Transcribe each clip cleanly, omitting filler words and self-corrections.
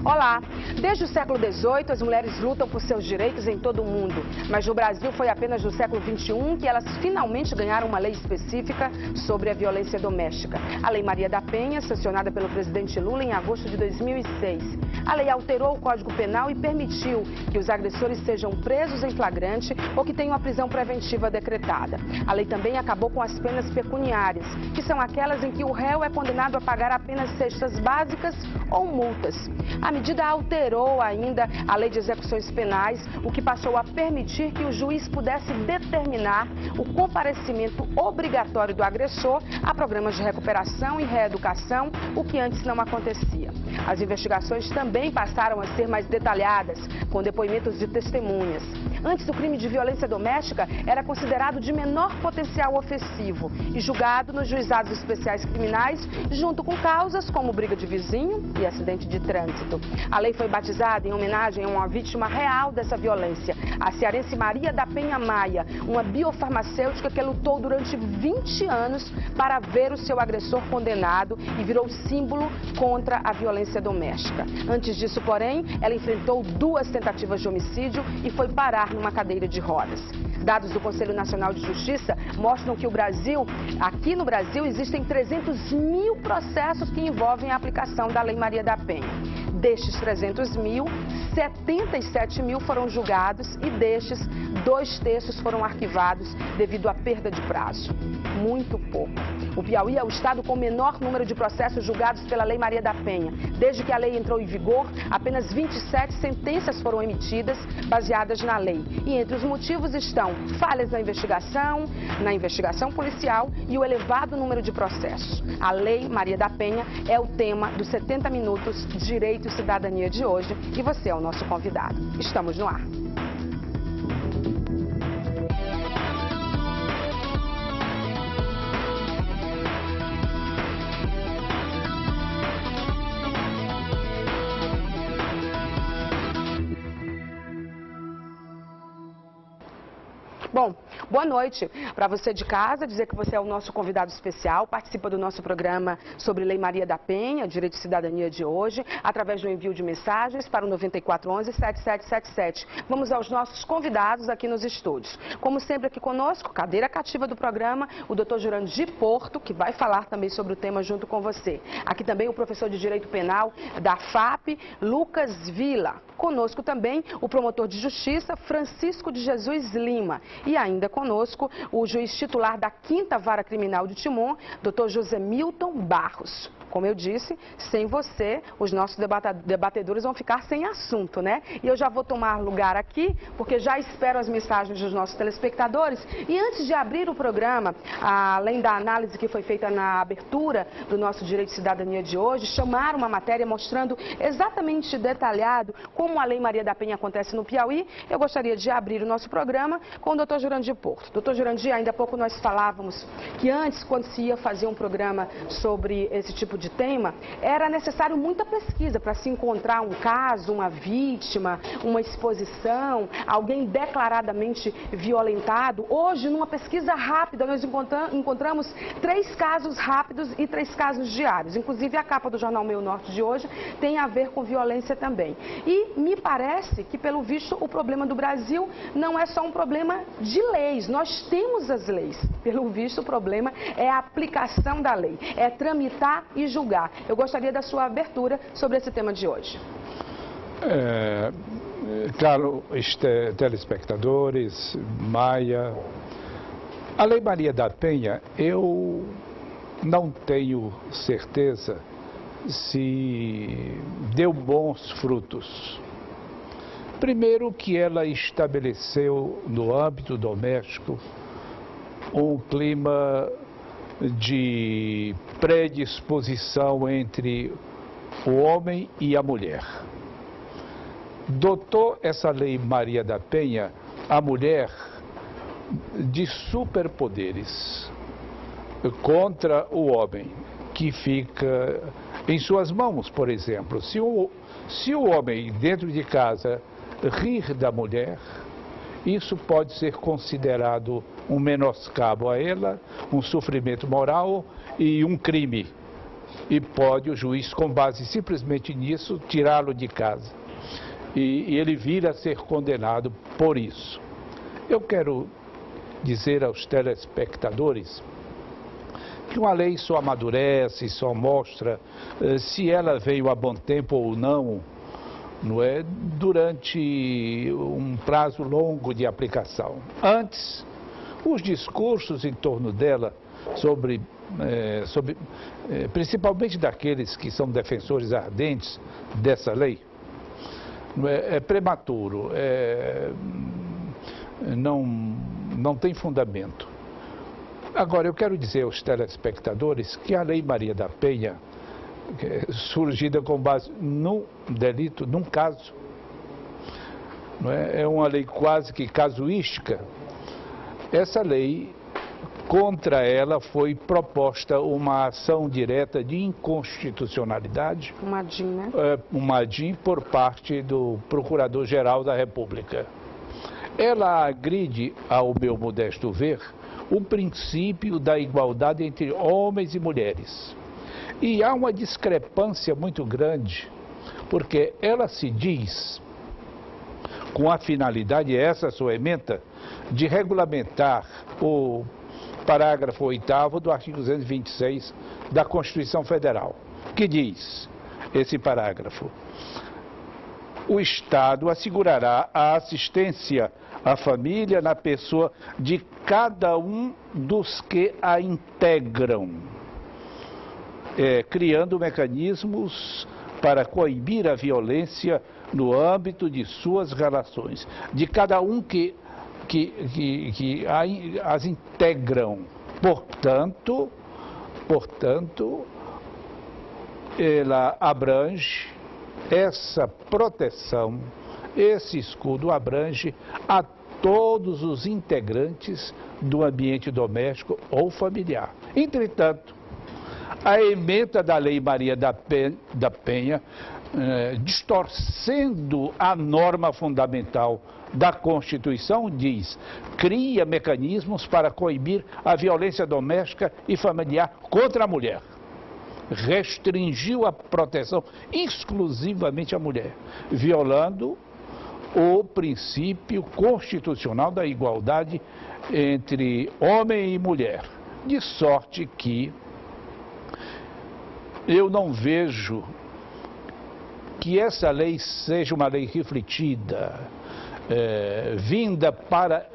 Olá! Desde o século XVIII, as mulheres lutam por seus direitos em todo o mundo. Mas no Brasil foi apenas no século XXI que elas finalmente ganharam uma lei específica sobre a violência doméstica. A Lei Maria da Penha, sancionada pelo presidente Lula em agosto de 2006. A lei alterou o Código Penal e permitiu que os agressores sejam presos em flagrante ou que tenham a prisão preventiva decretada. A lei também acabou com as penas pecuniárias, que são aquelas em que o réu é condenado a pagar apenas cestas básicas ou multas. A medida alterou ainda a lei de execuções penais, o que passou a permitir que o juiz pudesse determinar o comparecimento obrigatório do agressor a programas de recuperação e reeducação, o que antes não acontecia. As investigações também passaram a ser mais detalhadas, com depoimentos de testemunhas. Antes, o crime de violência doméstica era considerado de menor potencial ofensivo e julgado nos juizados especiais criminais, junto com causas como briga de vizinho e acidente de trânsito. A lei foi batizada em homenagem a uma vítima real dessa violência, a cearense Maria da Penha Maia, uma biofarmacêutica que lutou durante 20 anos para ver o seu agressor condenado e virou símbolo contra a violência doméstica. Antes disso, porém, ela enfrentou 2 tentativas de homicídio e foi parar numa cadeira de rodas. Dados do Conselho Nacional de Justiça mostram que aqui no Brasil, existem 300 mil processos que envolvem a aplicação da Lei Maria da Penha. Destes 300 mil, 77 mil foram julgados e destes, 2/3 foram arquivados devido à perda de prazo. Muito pouco. O Piauí é o estado com o menor número de processos julgados pela Lei Maria da Penha. Desde que a lei entrou em vigor, apenas 27 sentenças foram emitidas baseadas na lei. E entre os motivos estão falhas na investigação policial e o elevado número de processos. A Lei Maria da Penha é o tema dos 70 Minutos Direito e Cidadania de hoje e você é o nosso convidado. Estamos no ar. Bom, boa noite para você de casa, dizer que você é o nosso convidado especial, participa do nosso programa sobre Lei Maria da Penha, Direito e Cidadania de hoje, através do envio de mensagens para o 9411-7777. Vamos aos nossos convidados aqui nos estúdios. Como sempre aqui conosco, cadeira cativa do programa, o Dr. Jurandir Porto, que vai falar também sobre o tema junto com você. Aqui também o professor de Direito Penal da FAP, Lucas Vila. Conosco também o promotor de Justiça, Francisco de Jesus Lima. E ainda conosco o juiz titular da 5ª Vara Criminal de Timon, Dr. José Milton Barros. Como eu disse, sem você, os nossos debatedores vão ficar sem assunto, né? E eu já vou tomar lugar aqui, porque já espero as mensagens dos nossos telespectadores. E antes de abrir o programa, além da análise que foi feita na abertura do nosso Direito e Cidadania de hoje, chamaram uma matéria mostrando exatamente detalhado como a Lei Maria da Penha acontece no Piauí. Eu gostaria de abrir o nosso programa com o Dr. Jurandir Porto. Dr. Jurandir, ainda há pouco nós falávamos que antes, quando se ia fazer um programa sobre esse tipo de tema, era necessário muita pesquisa para se encontrar um caso, uma vítima, uma exposição, alguém declaradamente violentado. Hoje, numa pesquisa rápida, nós encontramos 3 casos rápidos e 3 casos diários. Inclusive, a capa do Jornal Meio Norte de hoje tem a ver com violência também. E me parece que, pelo visto, o problema do Brasil não é só um problema de leis. Nós temos as leis. Pelo visto, o problema é a aplicação da lei, é tramitar e julgar. Eu gostaria da sua abertura sobre esse tema de hoje. Caros telespectadores, Maia, a Lei Maria da Penha, eu não tenho certeza se deu bons frutos. Primeiro que ela estabeleceu no âmbito doméstico um clima de predisposição entre o homem e a mulher. Dotou essa Lei Maria da Penha a mulher de superpoderes contra o homem, que fica em suas mãos, por exemplo. Se o homem dentro de casa rir da mulher, isso pode ser considerado um menoscabo a ela, um sofrimento moral e um crime. e pode o juiz, com base simplesmente nisso, tirá-lo de casa. E ele vir a ser condenado por isso. Eu quero dizer aos telespectadores que uma lei só amadurece, só mostra se ela veio a bom tempo ou não, durante um prazo longo de aplicação. Antes, os discursos em torno dela, principalmente daqueles que são defensores ardentes dessa lei, é prematuro, não tem fundamento. Agora, eu quero dizer aos telespectadores que a Lei Maria da Penha, surgida com base num delito, num caso, é uma lei quase que casuística. Essa lei, contra ela foi proposta uma ação direta de inconstitucionalidade. Uma DIN, né? Uma DIN por parte do Procurador-Geral da República. Ela agride, ao meu modesto ver, o princípio da igualdade entre homens e mulheres. E há uma discrepância muito grande, porque ela se diz, com a finalidade, essa sua ementa, de regulamentar o parágrafo 8º do artigo 226 da Constituição Federal, que diz, esse parágrafo: o Estado assegurará a assistência à família na pessoa de cada um dos que a integram, criando mecanismos para coibir a violência no âmbito de suas relações, de cada um que as integram. Portanto, ela abrange, essa proteção, esse escudo abrange a todos os integrantes do ambiente doméstico ou familiar. Entretanto, a ementa da Lei Maria da Penha, distorcendo a norma fundamental da Constituição, diz: cria mecanismos para coibir a violência doméstica e familiar contra a mulher. Restringiu a proteção exclusivamente à mulher, violando o princípio constitucional da igualdade entre homem e mulher. De sorte que eu não vejo que essa lei seja uma lei refletida, vinda para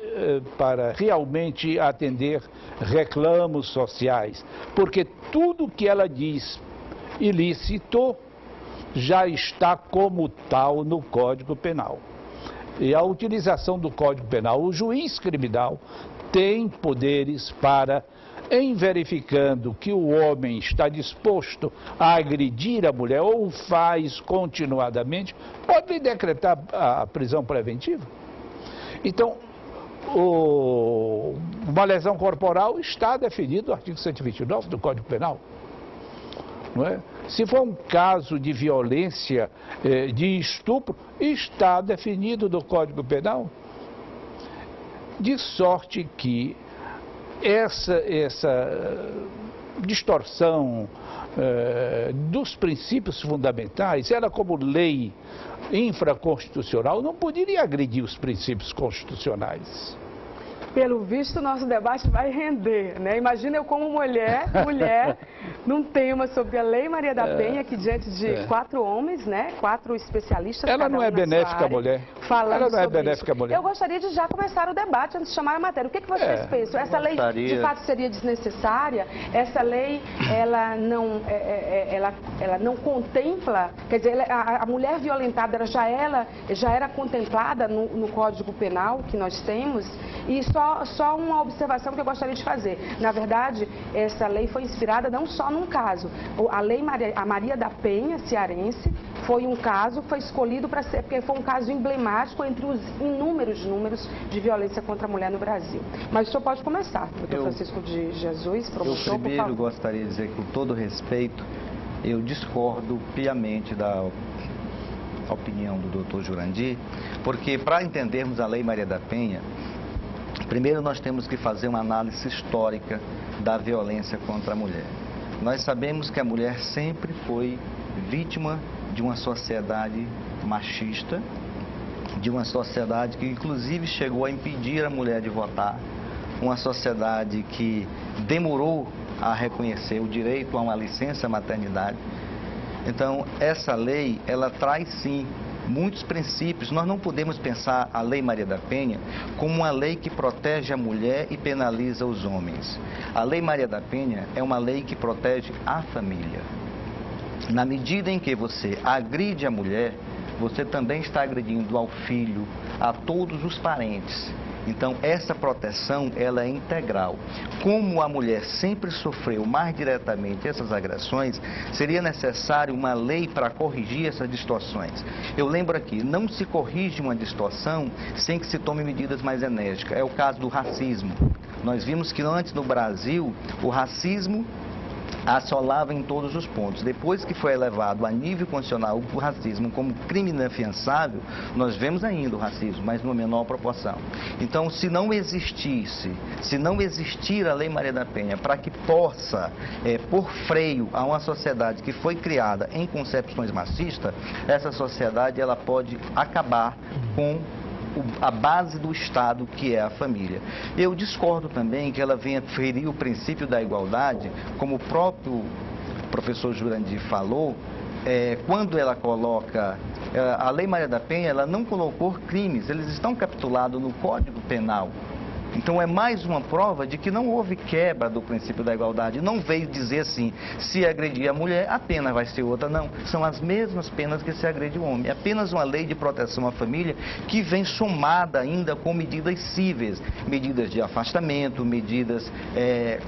realmente atender reclamos sociais, porque tudo que ela diz ilícito já está como tal no Código Penal. E a utilização do Código Penal, o juiz criminal tem poderes para, em verificando que o homem está disposto a agredir a mulher ou faz continuadamente, pode lhe decretar a prisão preventiva. Então, uma lesão corporal está definido no artigo 129 do Código Penal. Não é? Se for um caso de violência, de estupro, está definido no Código Penal. De sorte que essa distorção dos princípios fundamentais, ela como lei infraconstitucional, não poderia agredir os princípios constitucionais. Pelo visto, nosso debate vai render, né? Imagina eu como mulher, num tema sobre a Lei Maria da Penha, aqui diante de 4 homens, né? 4 especialistas. Ela não é benéfica à mulher. Ela não é benéfica à mulher. Eu gostaria de já começar o debate antes de chamar a matéria. O que vocês pensam? Essa lei de fato seria desnecessária? Essa lei, ela não contempla, quer dizer, a mulher violentada ela já era contemplada no Código Penal que nós temos? E só uma observação que eu gostaria de fazer. Na verdade, essa lei foi inspirada não só num caso. A Lei Maria da Penha, cearense, foi um caso, foi escolhido para ser, porque foi um caso emblemático entre os inúmeros números de violência contra a mulher no Brasil. Mas o senhor pode começar, doutor Francisco de Jesus, promotor, eu primeiro gostaria de dizer que, com todo respeito, eu discordo piamente da opinião do doutor Jurandir, porque para entendermos a Lei Maria da Penha, primeiro nós temos que fazer uma análise histórica da violência contra a mulher. Nós sabemos que a mulher sempre foi vítima de uma sociedade machista, de uma sociedade que inclusive chegou a impedir a mulher de votar, uma sociedade que demorou a reconhecer o direito a uma licença maternidade. Então, essa lei, ela traz sim muitos princípios. Nós não podemos pensar a Lei Maria da Penha como uma lei que protege a mulher e penaliza os homens. A Lei Maria da Penha é uma lei que protege a família. Na medida em que você agride a mulher, você também está agredindo ao filho, a todos os parentes. Então, essa proteção, ela é integral. Como a mulher sempre sofreu mais diretamente essas agressões, seria necessário uma lei para corrigir essas distorções. Eu lembro aqui, não se corrige uma distorção sem que se tome medidas mais enérgicas. É o caso do racismo. Nós vimos que antes no Brasil, o racismo assolava em todos os pontos. Depois que foi elevado a nível constitucional o racismo como crime inafiançável, nós vemos ainda o racismo, mas numa menor proporção. Então, se não existir a Lei Maria da Penha para que possa pôr freio a uma sociedade que foi criada em concepções machistas, essa sociedade ela pode acabar com a base do Estado, que é a família. Eu discordo também que ela venha ferir o princípio da igualdade, como o próprio professor Jurandir falou, quando ela coloca, a Lei Maria da Penha, ela não colocou crimes, eles estão capitulados no Código Penal. Então é mais uma prova de que não houve quebra do princípio da igualdade. Não veio dizer assim, se agredir a mulher, a pena vai ser outra. Não, são as mesmas penas que se agrede o homem. É apenas uma lei de proteção à família que vem somada ainda com medidas cíveis, medidas de afastamento, medidas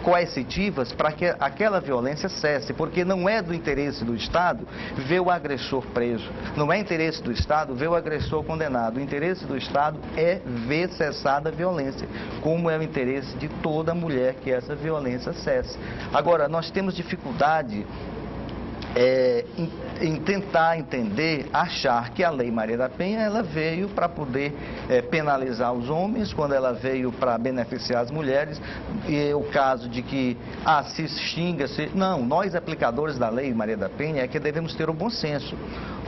coercitivas para que aquela violência cesse. Porque não é do interesse do Estado ver o agressor preso. Não é interesse do Estado ver o agressor condenado. O interesse do Estado é ver cessada a violência, como é o interesse de toda mulher que essa violência cesse. Agora, nós temos dificuldade em tentar entender, achar que a Lei Maria da Penha ela veio para poder penalizar os homens, quando ela veio para beneficiar as mulheres, e o caso de que se xinga, não, nós aplicadores da Lei Maria da Penha é que devemos ter o bom senso.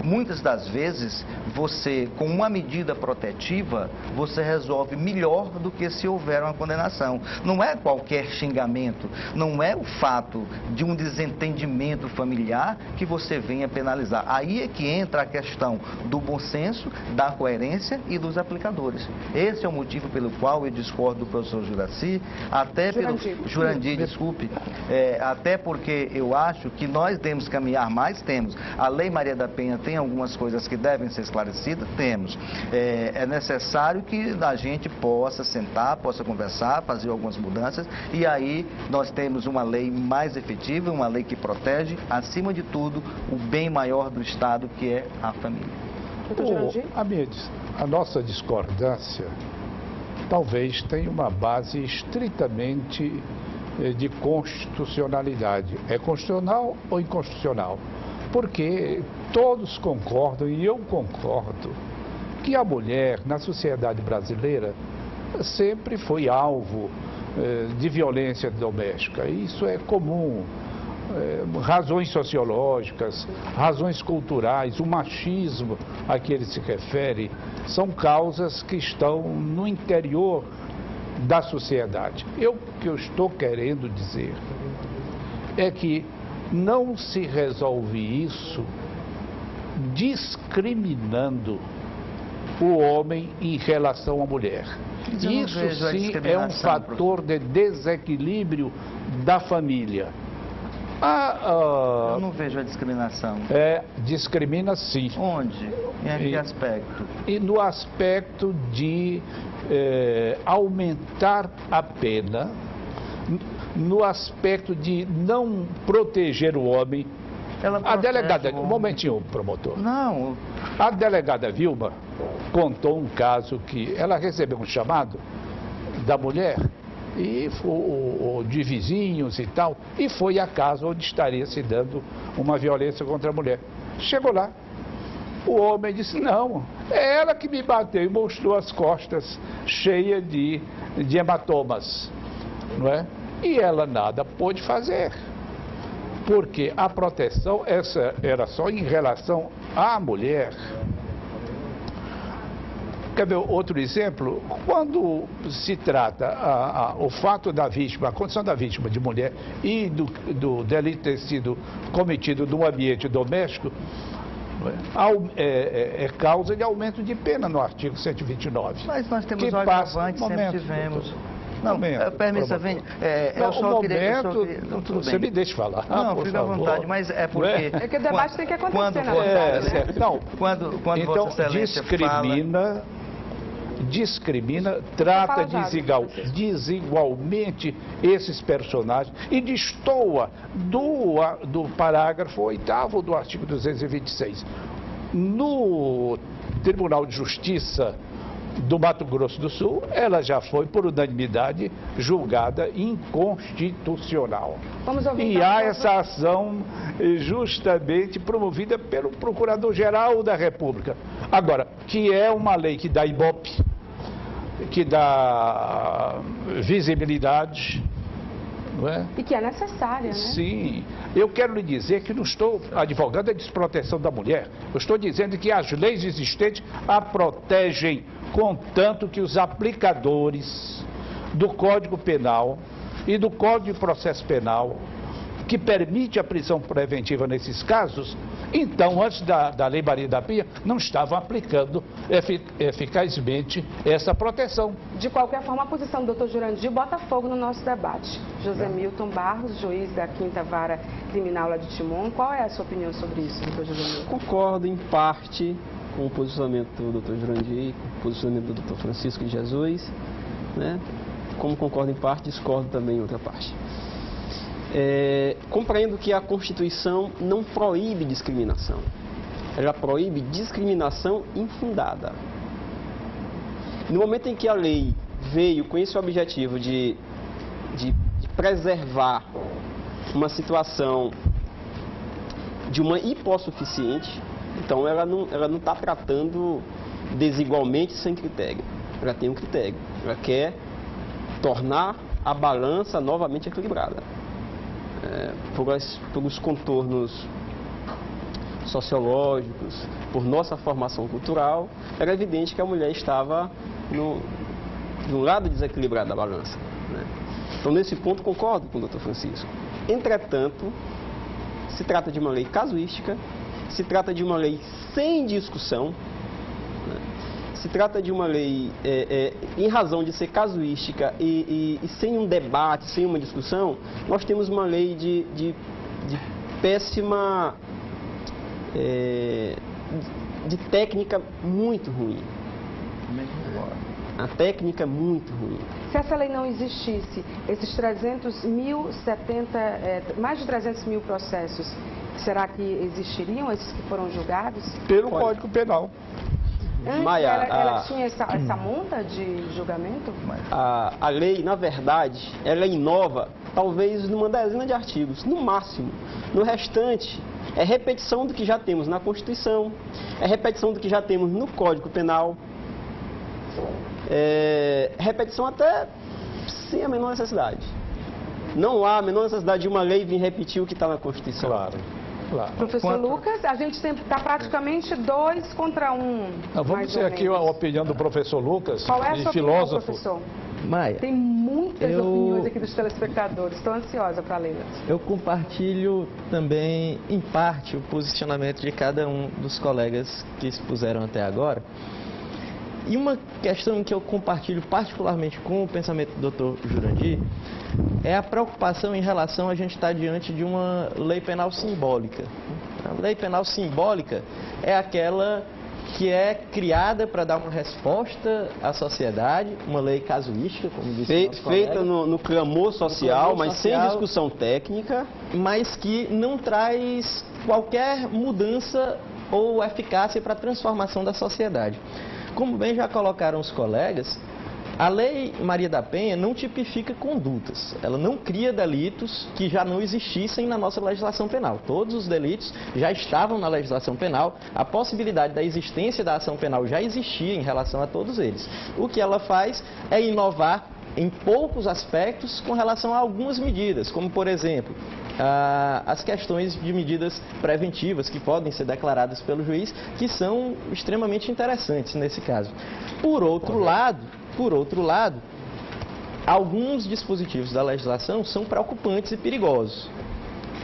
Muitas das vezes, você, com uma medida protetiva, você resolve melhor do que se houver uma condenação. Não é qualquer xingamento, não é o fato de um desentendimento familiar que você venha penalizar. Aí é que entra a questão do bom senso, da coerência e dos aplicadores. Esse é o motivo pelo qual eu discordo do professor Juraci, Jurandir, desculpe, até porque eu acho que nós temos que caminhar mais, temos. A Lei Maria da Penha tem algumas coisas que devem ser esclarecidas, temos. É necessário que a gente possa sentar, possa conversar, fazer algumas mudanças, e aí nós temos uma lei mais efetiva, uma lei que protege, acima de tudo, o bem maior do Estado, que é a família. A nossa discordância talvez tenha uma base estritamente de constitucionalidade. É constitucional ou inconstitucional? Porque todos concordam, e eu concordo, que a mulher na sociedade brasileira sempre foi alvo de violência doméstica. Isso é comum. Razões sociológicas, razões culturais, o machismo a que ele se refere, são causas que estão no interior da sociedade. O que eu estou querendo dizer é que não se resolve isso discriminando o homem em relação à mulher. Isso sim é um fator de desequilíbrio da família. Eu não vejo a discriminação. Discrimina sim. Onde? Em que aspecto? E no aspecto de aumentar a pena, no aspecto de não proteger o homem. A delegada, um momentinho, promotor. Não. A delegada Vilma contou um caso que ela recebeu um chamado da mulher, e de vizinhos e tal, e foi a casa onde estaria se dando uma violência contra a mulher. Chegou lá, o homem disse, não, é ela que me bateu, e mostrou as costas cheias de hematomas, não é? E ela nada pôde fazer. porque a proteção essa era só em relação à mulher. Quer ver outro exemplo? Quando se trata o fato da vítima, a condição da vítima de mulher e do delito ter sido cometido no ambiente doméstico, é causa de aumento de pena no artigo 129. Mas nós temos que o passa, agravante, sempre tivemos. Doutor. Não, permissa, vem. Eu só queria. Tudo você bem. Me deixa falar. Não, fica à vontade, mas é porque. É que o debate tem que acontecer, na verdade, né? Não, quando então, Vossa Excelência discrimina, trata desigualmente esses personagens e destoa do parágrafo 8º do artigo 226. No Tribunal de Justiça do Mato Grosso do Sul, ela já foi, por unanimidade, julgada inconstitucional. E há essa ação justamente promovida pelo Procurador-Geral da República. Agora, que é uma lei que dá ibope, que dá visibilidade, não é? E que é necessária, né? Sim. Eu quero lhe dizer que não estou advogando a desproteção da mulher. Eu estou dizendo que as leis existentes a protegem, contanto que os aplicadores do Código Penal e do Código de Processo Penal, que permite a prisão preventiva nesses casos, então, antes da Lei Maria da Penha, não estavam aplicando eficazmente essa proteção. De qualquer forma, a posição do Dr. Jurandir bota fogo no nosso debate. José Milton Barros, juiz da 5ª Vara Criminal lá de Timon, qual é a sua opinião sobre isso, Dr. José Milton? Concordo em parte com o posicionamento do Dr. Jurandir, com o posicionamento do Dr. Francisco de Jesus, né? Como concordo em parte, discordo também em outra parte. Compreendo que a Constituição não proíbe discriminação. Ela proíbe discriminação infundada. No momento em que a lei veio com esse objetivo de preservar uma situação de uma hipossuficiente, então ela não está tratando desigualmente sem critério. Ela tem um critério. Ela quer tornar a balança novamente equilibrada. Por os contornos sociológicos, por nossa formação cultural, era evidente que a mulher estava de um lado desequilibrado da balança, né? Então, nesse ponto, concordo com o Dr. Francisco. Entretanto, se trata de uma lei casuística, se trata de uma lei sem discussão, né? Se trata de uma lei, em razão de ser casuística e sem um debate, sem uma discussão, nós temos uma lei de péssima, de técnica muito ruim. A técnica é muito ruim. Se essa lei não existisse, esses mais de 300 mil processos, será que existiriam esses que foram julgados? Pelo Código Penal. Maia, ela tinha essa monta de julgamento? A lei, na verdade, ela inova talvez numa dezena de artigos, no máximo. No restante, é repetição do que já temos na Constituição, é repetição do que já temos no Código Penal, repetição até sem a menor necessidade. Não há a menor necessidade de uma lei vir repetir o que está na Constituição. Claro. Professor Lucas, a gente está praticamente 2 contra 1. Vamos ter aqui a opinião do professor Lucas, qual é a sua filósofo. Opinião, professor? Maia, tem muitas opiniões aqui dos telespectadores, estou ansiosa para lê-las. Eu compartilho também, em parte, o posicionamento de cada um dos colegas que expuseram até agora. E uma questão que eu compartilho particularmente com o pensamento do Dr. Jurandir é a preocupação em relação a gente estar diante de uma lei penal simbólica. A lei penal simbólica é aquela que é criada para dar uma resposta à sociedade, uma lei casuística, como disse nosso colega, feita no clamor social, mas sem discussão técnica, mas que não traz qualquer mudança ou eficácia para a transformação da sociedade. Como bem já colocaram os colegas, a Lei Maria da Penha não tipifica condutas, ela não cria delitos que já não existissem na nossa legislação penal. Todos os delitos já estavam na legislação penal, a possibilidade da existência da ação penal já existia em relação a todos eles. O que ela faz é inovar em poucos aspectos com relação a algumas medidas, como, por exemplo, as questões de medidas preventivas que podem ser declaradas pelo juiz, que são extremamente interessantes nesse caso. Por outro lado, alguns dispositivos da legislação são preocupantes e perigosos.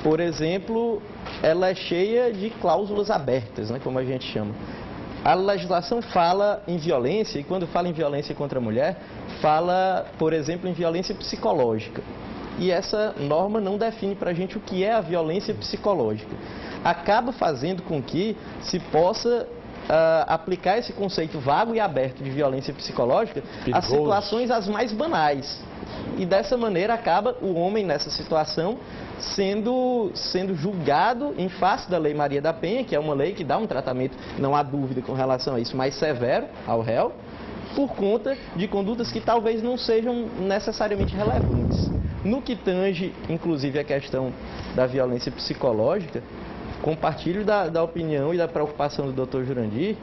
Por exemplo, ela é cheia de cláusulas abertas, né, como a gente chama. A legislação fala em violência, e quando fala em violência contra a mulher, fala, por exemplo, em violência psicológica. E essa norma não define para a gente o que é a violência psicológica. Acaba fazendo com que se possa aplicar esse conceito vago e aberto de violência psicológica às situações as mais banais. E dessa maneira acaba o homem nessa situação sendo julgado em face da Lei Maria da Penha, que é uma lei que dá um tratamento, não há dúvida com relação a isso, mais severo ao réu, por conta de condutas que talvez não sejam necessariamente relevantes. No que tange, inclusive, a questão da violência psicológica, compartilho da opinião e da preocupação do Dr. Jurandir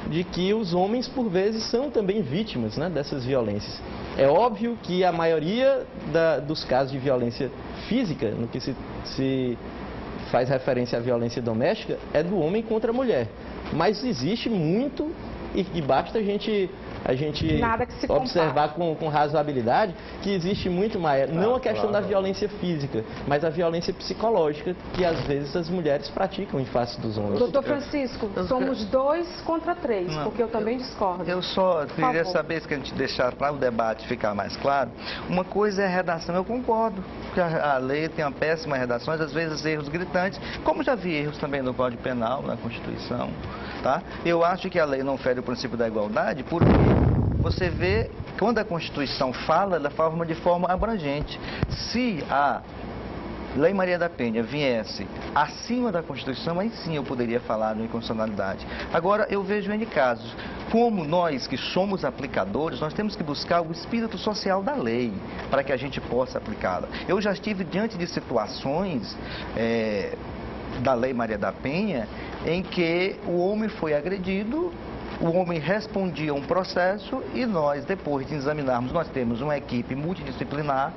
de que os homens, por vezes, são também vítimas, né, dessas violências. É óbvio que a maioria dos casos de violência física, no que se faz referência à violência doméstica, é do homem contra a mulher. Mas existe muito, e basta a gente observar com razoabilidade, que existe muito mais, não a questão da violência física, mas a violência psicológica que às vezes as mulheres praticam em face dos homens. Doutor Francisco, somos 2 contra 3, porque eu também discordo. Eu só queria saber, se a gente deixar para o debate ficar mais claro, uma coisa é a redação, eu concordo, que a lei tem uma péssima redação, às vezes erros gritantes, como já vi erros também no Código Penal, na Constituição, tá? Eu acho que a lei não fere o princípio da igualdade, porque você vê, quando a Constituição fala, ela fala de forma abrangente. Se a Lei Maria da Penha viesse acima da Constituição, aí sim eu poderia falar de inconstitucionalidade. Agora, eu vejo N casos. Como nós que somos aplicadores, nós temos que buscar o espírito social da lei para que a gente possa aplicá-la. Eu já estive diante de situações da Lei Maria da Penha em que o homem foi agredido, o homem respondia a um processo e nós, depois de examinarmos, nós temos uma equipe multidisciplinar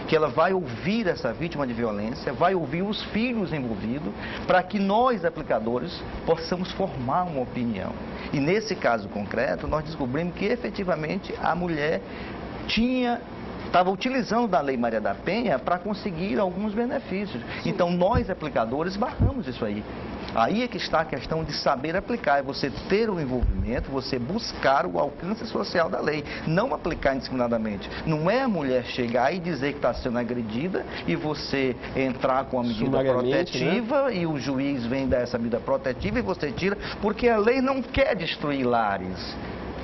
que ela vai ouvir essa vítima de violência, vai ouvir os filhos envolvidos, para que nós, aplicadores, possamos formar uma opinião. E nesse caso concreto, nós descobrimos que efetivamente a mulher estava utilizando da Lei Maria da Penha para conseguir alguns benefícios. Então, nós, aplicadores, barramos isso aí. Aí é que está a questão de saber aplicar, é você ter o envolvimento, você buscar o alcance social da lei, não aplicar indiscriminadamente. Não é a mulher chegar e dizer que está sendo agredida e você entrar com a medida protetiva, né? E o juiz vem dar essa medida protetiva e você tira, porque a lei não quer destruir lares.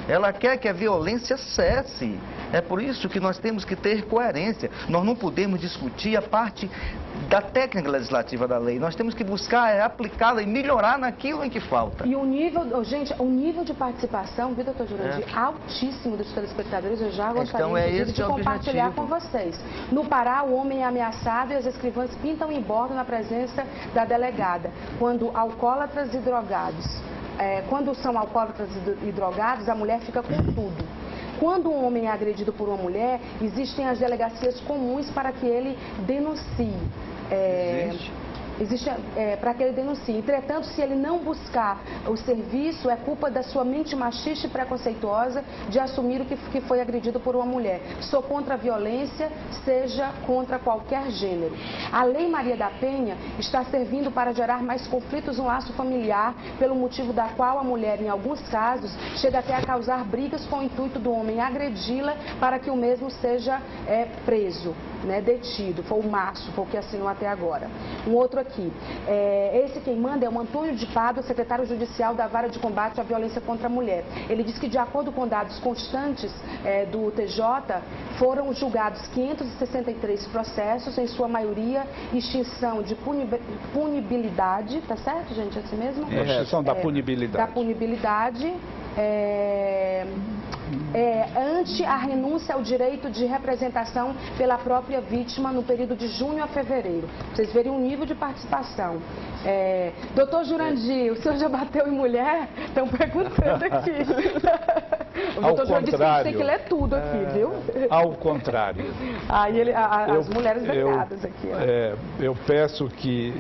Ela quer que a violência cesse. É por isso que nós temos que ter coerência. Nós não podemos discutir a parte da técnica legislativa da lei. Nós temos que buscar aplicá-la e melhorar naquilo em que falta. E o nível, gente, o nível de participação, viu, doutor Jurandir, altíssimo dos telespectadores, eu já gostaria de compartilhar com vocês. No Pará, o homem é ameaçado e as escrivãs pintam em bordo na presença da delegada. Quando alcoólatras e drogados. Quando são alcoólatras e drogados, a mulher fica com tudo. Quando um homem é agredido por uma mulher, existem as delegacias comuns para que ele denuncie. Existe para que ele denuncie. Entretanto, se ele não buscar o serviço, é culpa da sua mente machista e preconceituosa de assumir o que foi agredido por uma mulher. Sou contra a violência, seja contra qualquer gênero. A Lei Maria da Penha está servindo para gerar mais conflitos no laço familiar, pelo motivo da qual a mulher, em alguns casos, chega até a causar brigas com o intuito do homem agredi-la para que o mesmo seja preso, né, detido. Foi o Márcio, foi o que assinou até agora. Um outro aqui. Esse quem manda é o Antônio de Pádua, secretário judicial da Vara de Combate à Violência contra a Mulher. Ele diz que, de acordo com dados constantes do TJ, foram julgados 563 processos, em sua maioria extinção de punibilidade, tá certo, gente? É assim mesmo? Extinção da punibilidade. Da punibilidade. Ante a renúncia ao direito de representação pela própria vítima no período de junho a fevereiro. Vocês verem o nível de participação. Doutor Jurandir, o senhor já bateu em mulher? Estão perguntando aqui. O doutor João disse que a gente tem que ler tudo aqui, viu? Ao contrário. Aí as mulheres deitadas aqui. Ó. Eu peço que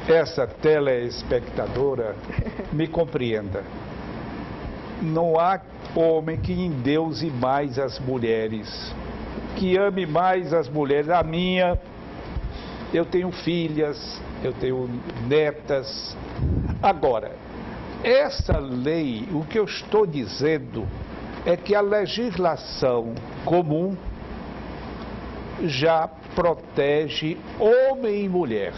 essa telespectadora me compreenda. Não há homem que endeuse mais as mulheres, que ame mais as mulheres. A minha, eu tenho filhas, eu tenho netas. Agora, essa lei, o que eu estou dizendo é que a legislação comum já protege homem e mulher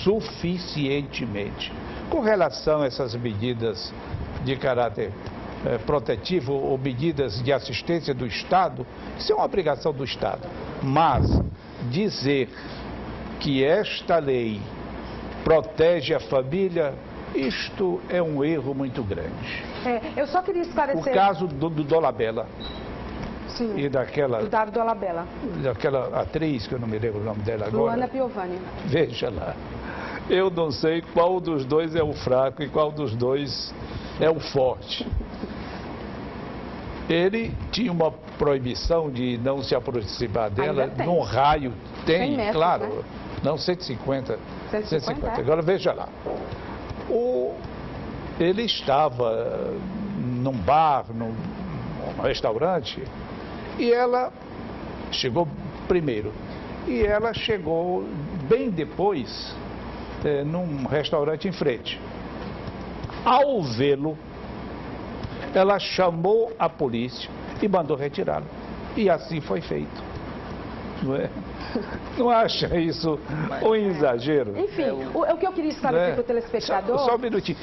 suficientemente. Com relação a essas medidas de caráter protetivo ou medidas de assistência do Estado, isso é uma obrigação do Estado. Mas dizer que esta lei protege a família, isto é um erro muito grande. Eu só queria esclarecer... O caso do Dolabella. Sim, e daquela... do Davi Dolabella. Daquela atriz, que eu não me lembro o nome dela agora. Luana Piovani. Veja lá. Eu não sei qual dos dois é o fraco e qual dos dois é o forte. Ele tinha uma proibição de não se aproximar dela num raio. Tem, metros, claro. Né? Não, 150. 150. Agora veja lá. Ele estava num bar, num restaurante, e ela chegou primeiro. E ela chegou bem depois, num restaurante em frente. Ao vê-lo, ela chamou a polícia e mandou retirá-lo. E assim foi feito. Não é? Não acha isso um exagero? Enfim, o que eu queria esclarecer para o telespectador... Só um minutinho.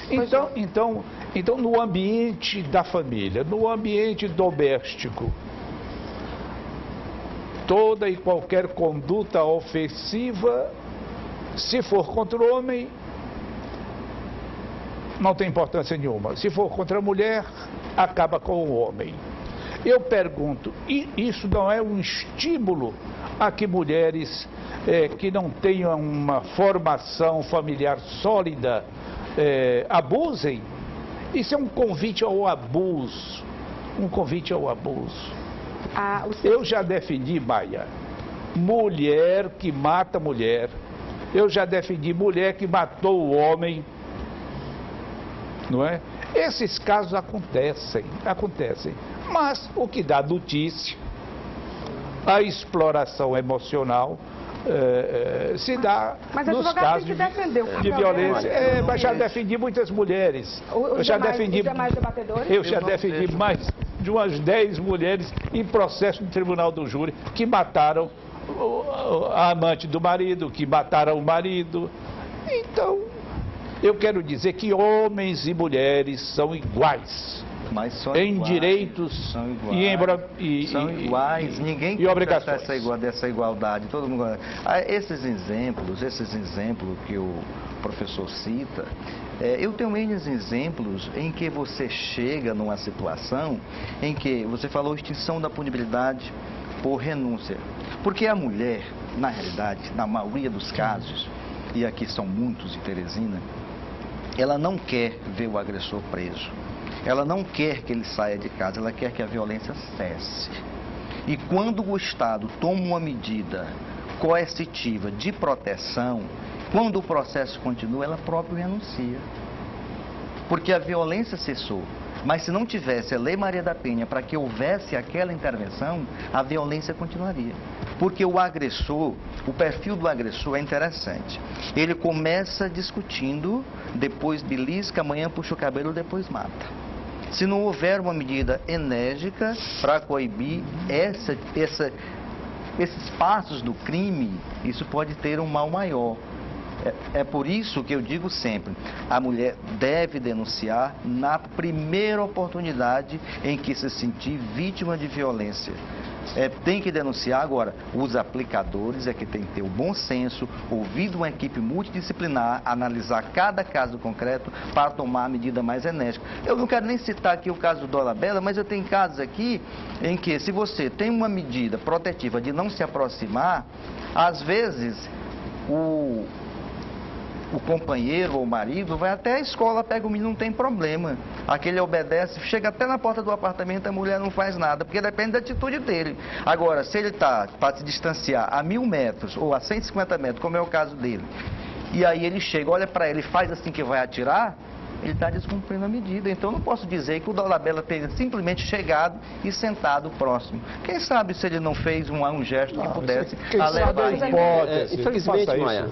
Então, no ambiente da família, no ambiente doméstico, toda e qualquer conduta ofensiva, se for contra o homem, não tem importância nenhuma. Se for contra a mulher, acaba com o homem. Eu pergunto, e isso não é um estímulo a que mulheres que não tenham uma formação familiar sólida abusem? Isso é um convite ao abuso. Um convite ao abuso. Eu já defendi, Maia, mulher que mata mulher. Eu já defendi mulher que matou o homem. Não é? Esses casos acontecem. Mas o que dá notícia, a exploração emocional se dá nos casos de violência. Mas já defendi muitas mulheres. Eu já defendi mais de umas 10 mulheres em processo no tribunal do júri que mataram a amante do marido, que mataram o marido. Então, eu quero dizer que homens e mulheres são iguais. Mas são em iguais, direitos são iguais, são iguais. Ninguém e obrigações. Dessa igualdade. Todo mundo... Esses exemplos que o professor cita, eu tenho menos exemplos em que você chega numa situação em que você falou extinção da punibilidade por renúncia. Porque a mulher, na realidade, na maioria dos casos, e aqui são muitos em Teresina, ela não quer ver o agressor preso. Ela não quer que ele saia de casa, ela quer que a violência cesse. E quando o Estado toma uma medida coercitiva de proteção, quando o processo continua, ela própria renuncia. Porque a violência cessou. Mas se não tivesse a Lei Maria da Penha para que houvesse aquela intervenção, a violência continuaria. Porque o agressor, o perfil do agressor é interessante. Ele começa discutindo, depois belisca, amanhã puxa o cabelo, depois mata. Se não houver uma medida enérgica para coibir esses passos do crime, isso pode ter um mal maior. É por isso que eu digo sempre, a mulher deve denunciar na primeira oportunidade em que se sentir vítima de violência. Tem que denunciar. Agora, os aplicadores que tem que ter o bom senso, ouvir uma equipe multidisciplinar, analisar cada caso concreto para tomar a medida mais enérgica. Eu não quero nem citar aqui o caso do Dolabella, mas eu tenho casos aqui em que, se você tem uma medida protetiva de não se aproximar, às vezes o companheiro ou o marido vai até a escola, pega o menino, não tem problema. Aquele obedece, chega até na porta do apartamento, a mulher não faz nada, porque depende da atitude dele. Agora, se ele está para se distanciar a 1000 metros ou a 150 metros, como é o caso dele, e aí ele chega, olha para ele, faz assim que vai atirar, ele está descumprindo a medida. Então, não posso dizer que o Dolabella tenha simplesmente chegado e sentado próximo. Quem sabe se ele não fez um gesto que pudesse levar hipótese. Infelizmente, Maia,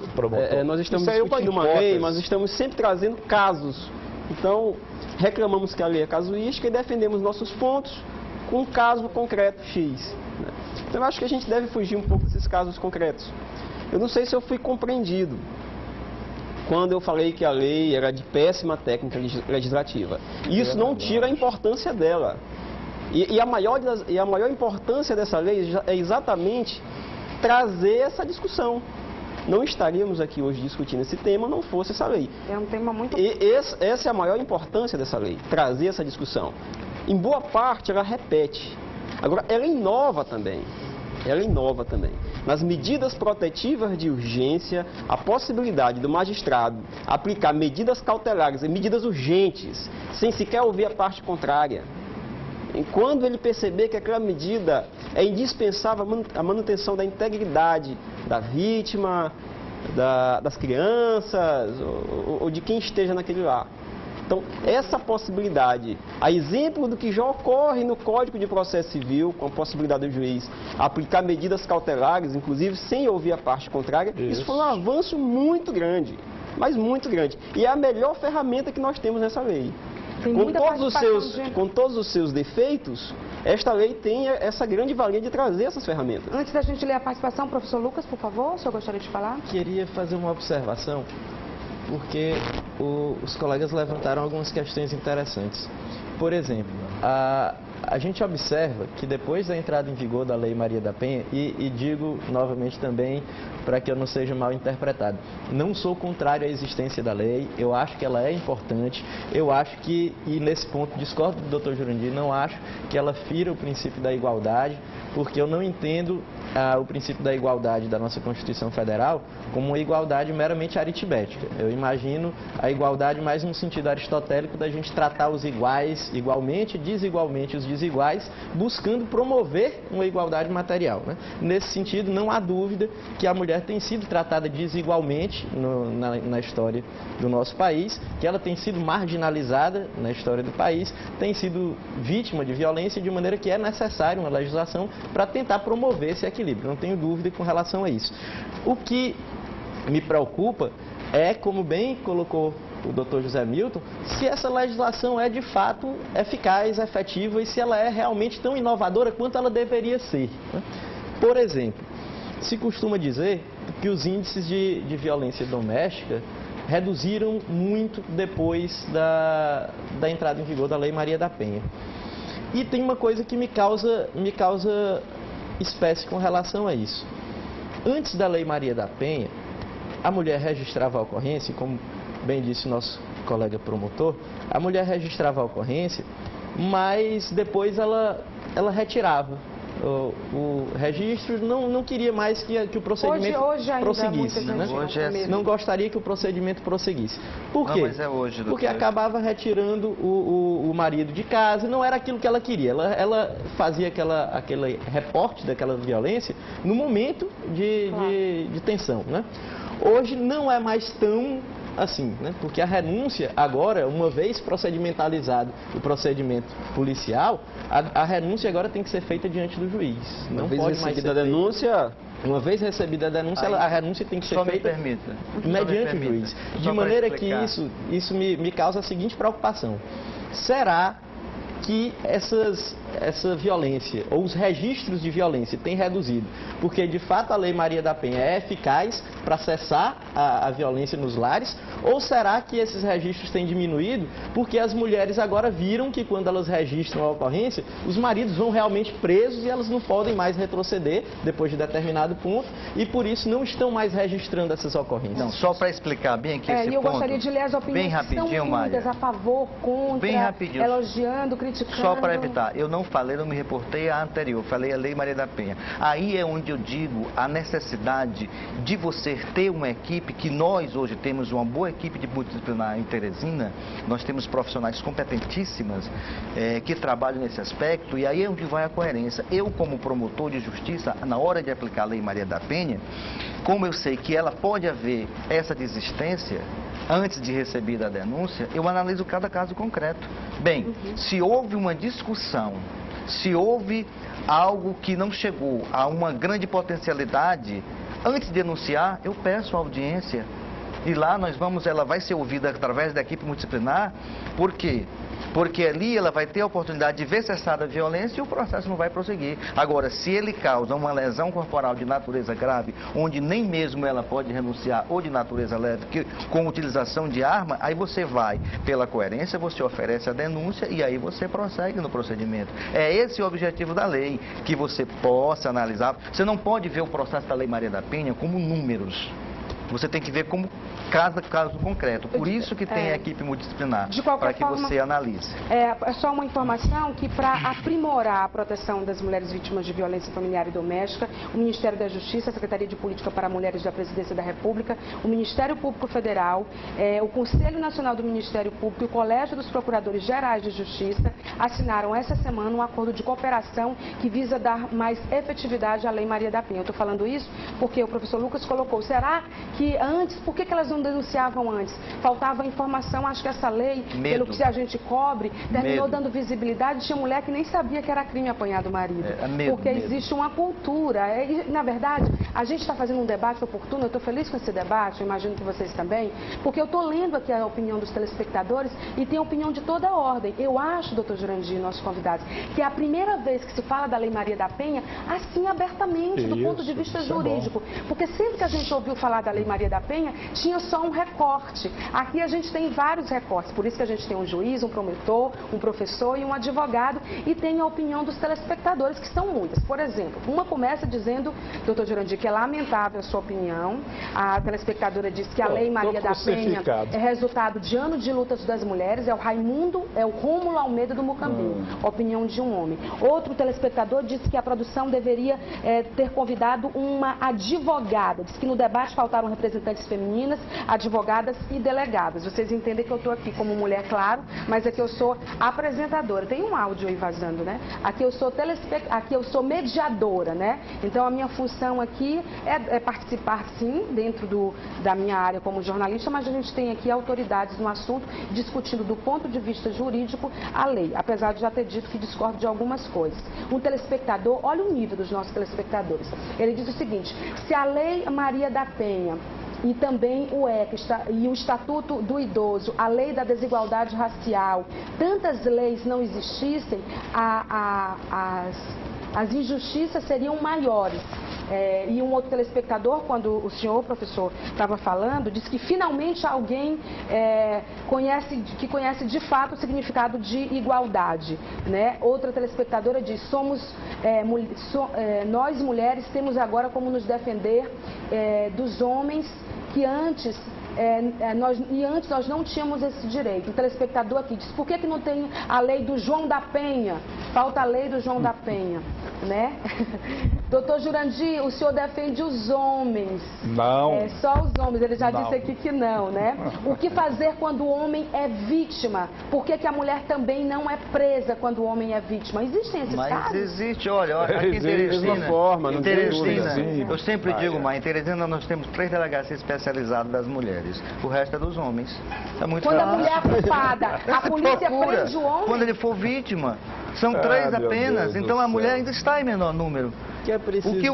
nós estamos discutindo uma lei, mas estamos sempre trazendo casos. Então, reclamamos que a lei é casuística e defendemos nossos pontos com um caso concreto X. Então, eu acho que a gente deve fugir um pouco desses casos concretos. Eu não sei se eu fui compreendido quando eu falei que a lei era de péssima técnica legislativa. Isso não tira a importância dela. E a maior importância dessa lei é exatamente trazer essa discussão. Não estaríamos aqui hoje discutindo esse tema não fosse essa lei. É um tema muito... Essa é a maior importância dessa lei, trazer essa discussão. Em boa parte, ela repete. Agora, ela inova também. Nas medidas protetivas de urgência, a possibilidade do magistrado aplicar medidas cautelares e medidas urgentes, sem sequer ouvir a parte contrária. E quando ele perceber que aquela medida é indispensável à manutenção da integridade da vítima, das crianças ou de quem esteja naquele lar. Então, essa possibilidade, a exemplo do que já ocorre no Código de Processo Civil, com a possibilidade do juiz aplicar medidas cautelares, inclusive sem ouvir a parte contrária, isso foi um avanço muito grande, mas muito grande. E é a melhor ferramenta que nós temos nessa lei. Com todos os seus defeitos, esta lei tem essa grande valia de trazer essas ferramentas. Antes da gente ler a participação, professor Lucas, por favor, o senhor gostaria de falar? Queria fazer uma observação, porque os colegas levantaram algumas questões interessantes. Por exemplo, a gente observa que depois da entrada em vigor da Lei Maria da Penha, e digo novamente também para que eu não seja mal interpretado, não sou contrário à existência da lei, eu acho que ela é importante, eu acho que, e nesse ponto discordo do Dr. Jurandir, não acho que ela fira o princípio da igualdade, porque eu não entendo o princípio da igualdade da nossa Constituição Federal como uma igualdade meramente aritmética. Eu imagino a igualdade mais no sentido aristotélico da gente tratar os iguais igualmente, desigualmente os desiguais, buscando promover uma igualdade material, né? Nesse sentido, não há dúvida que a mulher tem sido tratada desigualmente na história do nosso país, que ela tem sido marginalizada na história do país, tem sido vítima de violência, de maneira que é necessária uma legislação para tentar promover esse equilíbrio. Não tenho dúvida com relação a isso. O que me preocupa é, como bem colocou o Dr. José Milton, se essa legislação é de fato eficaz, efetiva e se ela é realmente tão inovadora quanto ela deveria ser, né? Por exemplo, se costuma dizer que os índices de violência doméstica reduziram muito depois da entrada em vigor da Lei Maria da Penha. E tem uma coisa que me causa espécie com relação a isso. Antes da Lei Maria da Penha, a mulher registrava a ocorrência, como bem disse o nosso colega promotor, a mulher registrava a ocorrência, mas depois ela retirava o registro, não queria mais que o procedimento prosseguisse, né? Hoje é assim. Não gostaria que o procedimento prosseguisse. Por quê? Não, mas é hoje, doutor. Porque acabava retirando o marido de casa, não era aquilo que ela queria. Ela fazia aquele reporte daquela violência no momento de tensão, né? Hoje não é mais tão assim, né? Porque a renúncia agora, uma vez procedimentalizado o procedimento policial, a renúncia agora tem que ser feita diante do juiz. Não pode mais ser denúncia. Uma vez recebida a denúncia, a renúncia tem que ser feita mediante o juiz. De maneira que isso me causa a seguinte preocupação. Será que essa violência, ou os registros de violência, têm reduzido? Porque, de fato, a Lei Maria da Penha é eficaz para cessar a violência nos lares? Ou será que esses registros têm diminuído porque as mulheres agora viram que, quando elas registram a ocorrência, os maridos vão realmente presos e elas não podem mais retroceder depois de determinado ponto e, por isso, não estão mais registrando essas ocorrências? Não, só para explicar bem aqui esse ponto. Eu gostaria de ler as opiniões bem rapidinho, que são muitas, a favor, contra, bem rapidinho. elogiando, criticando. Só para evitar, eu não não falei, não me reportei à anterior, falei a Lei Maria da Penha. Aí é onde eu digo a necessidade de você ter uma equipe, que nós hoje temos uma boa equipe de multidisciplinar em Teresina, nós temos profissionais competentíssimas que trabalham nesse aspecto, e aí é onde vai a coerência. Eu, como promotor de justiça, na hora de aplicar a Lei Maria da Penha, como eu sei que ela pode haver essa desistência, antes de receber a denúncia, eu analiso cada caso concreto. Bem, se houve uma discussão, se houve algo que não chegou a uma grande potencialidade, antes de denunciar, eu peço a audiência. E lá ela vai ser ouvida através da equipe multidisciplinar. Por quê? Porque ali ela vai ter a oportunidade de ver cessada a violência e o processo não vai prosseguir. Agora, se ele causa uma lesão corporal de natureza grave, onde nem mesmo ela pode renunciar, ou de natureza leve, com utilização de arma, aí você vai, pela coerência, você oferece a denúncia e aí você prossegue no procedimento. É esse o objetivo da lei, que você possa analisar. Você não pode ver o processo da Lei Maria da Penha como números. Você tem que ver como cada caso concreto. Por isso que tem a equipe multidisciplinar, para que você analise. É só uma informação que, para aprimorar a proteção das mulheres vítimas de violência familiar e doméstica, o Ministério da Justiça, a Secretaria de Política para Mulheres da Presidência da República, o Ministério Público Federal, o Conselho Nacional do Ministério Público e o Colégio dos Procuradores Gerais de Justiça assinaram essa semana um acordo de cooperação que visa dar mais efetividade à Lei Maria da Penha. Eu estou falando isso porque o professor Lucas colocou, será que antes, por que elas não denunciavam antes? Faltava informação, acho que essa lei, pelo que a gente cobre, terminou dando visibilidade. Tinha mulher que nem sabia que era crime apanhar do marido. Porque existe uma cultura. Na verdade, a gente está fazendo um debate oportuno, eu estou feliz com esse debate, eu imagino que vocês também, porque eu estou lendo aqui a opinião dos telespectadores e tem a opinião de toda a ordem. Eu acho, doutor Jurandir, nossos convidados, que é a primeira vez que se fala da Lei Maria da Penha, assim abertamente, do ponto de vista jurídico. Porque sempre que a gente ouviu falar da Lei Maria da Penha, tinha só um recorte. Aqui a gente tem vários recortes, por isso que a gente tem um juiz, um promotor, um professor e um advogado, e tem a opinião dos telespectadores, que são muitas. Por exemplo, uma começa dizendo, doutor Jurandir, que é lamentável a sua opinião. A telespectadora diz que a Lei Maria da Penha é resultado de anos de lutas das mulheres, é o Rômulo Almeida do Mucambinho, opinião de um homem. Outro telespectador disse que a produção deveria ter convidado uma advogada, diz que no debate faltaram representantes femininas, advogadas e delegadas. Vocês entendem que eu estou aqui como mulher, claro, mas aqui eu sou apresentadora. Tem um áudio aí vazando, né? Aqui eu sou mediadora, né? Então a minha função aqui é participar, sim, dentro da minha área como jornalista, mas a gente tem aqui autoridades no assunto discutindo do ponto de vista jurídico a lei, apesar de já ter dito que discordo de algumas coisas. Um telespectador, olha o nível dos nossos telespectadores. Ele diz o seguinte: se a Lei Maria da Penha e também o ECA e o Estatuto do Idoso, a Lei da Desigualdade Racial, tantas leis não existissem, as injustiças seriam maiores. E um outro telespectador, quando o senhor, professor, estava falando, disse que finalmente alguém conhece de fato o significado de igualdade, né? Outra telespectadora diz, nós mulheres temos agora como nos defender dos homens que antes nós não tínhamos esse direito. O telespectador aqui diz, por que não tem a lei do João da Penha? Falta a lei do João da Penha, né? Doutor Jurandir, o senhor defende os homens. Não. Só os homens, ele já disse aqui que não, né? O que fazer quando o homem é vítima? Por que a mulher também não é presa quando o homem é vítima? Existem esses casos? Mas existe, olha, aqui em Teresina, eu sempre digo, mas em Teresina nós temos 3 delegacias especializadas das mulheres. O resto é dos homens. É muito Quando a mulher é culpada, a polícia prende o homem? Quando ele for vítima. São 3 apenas, então a mulher ainda está em menor número. O que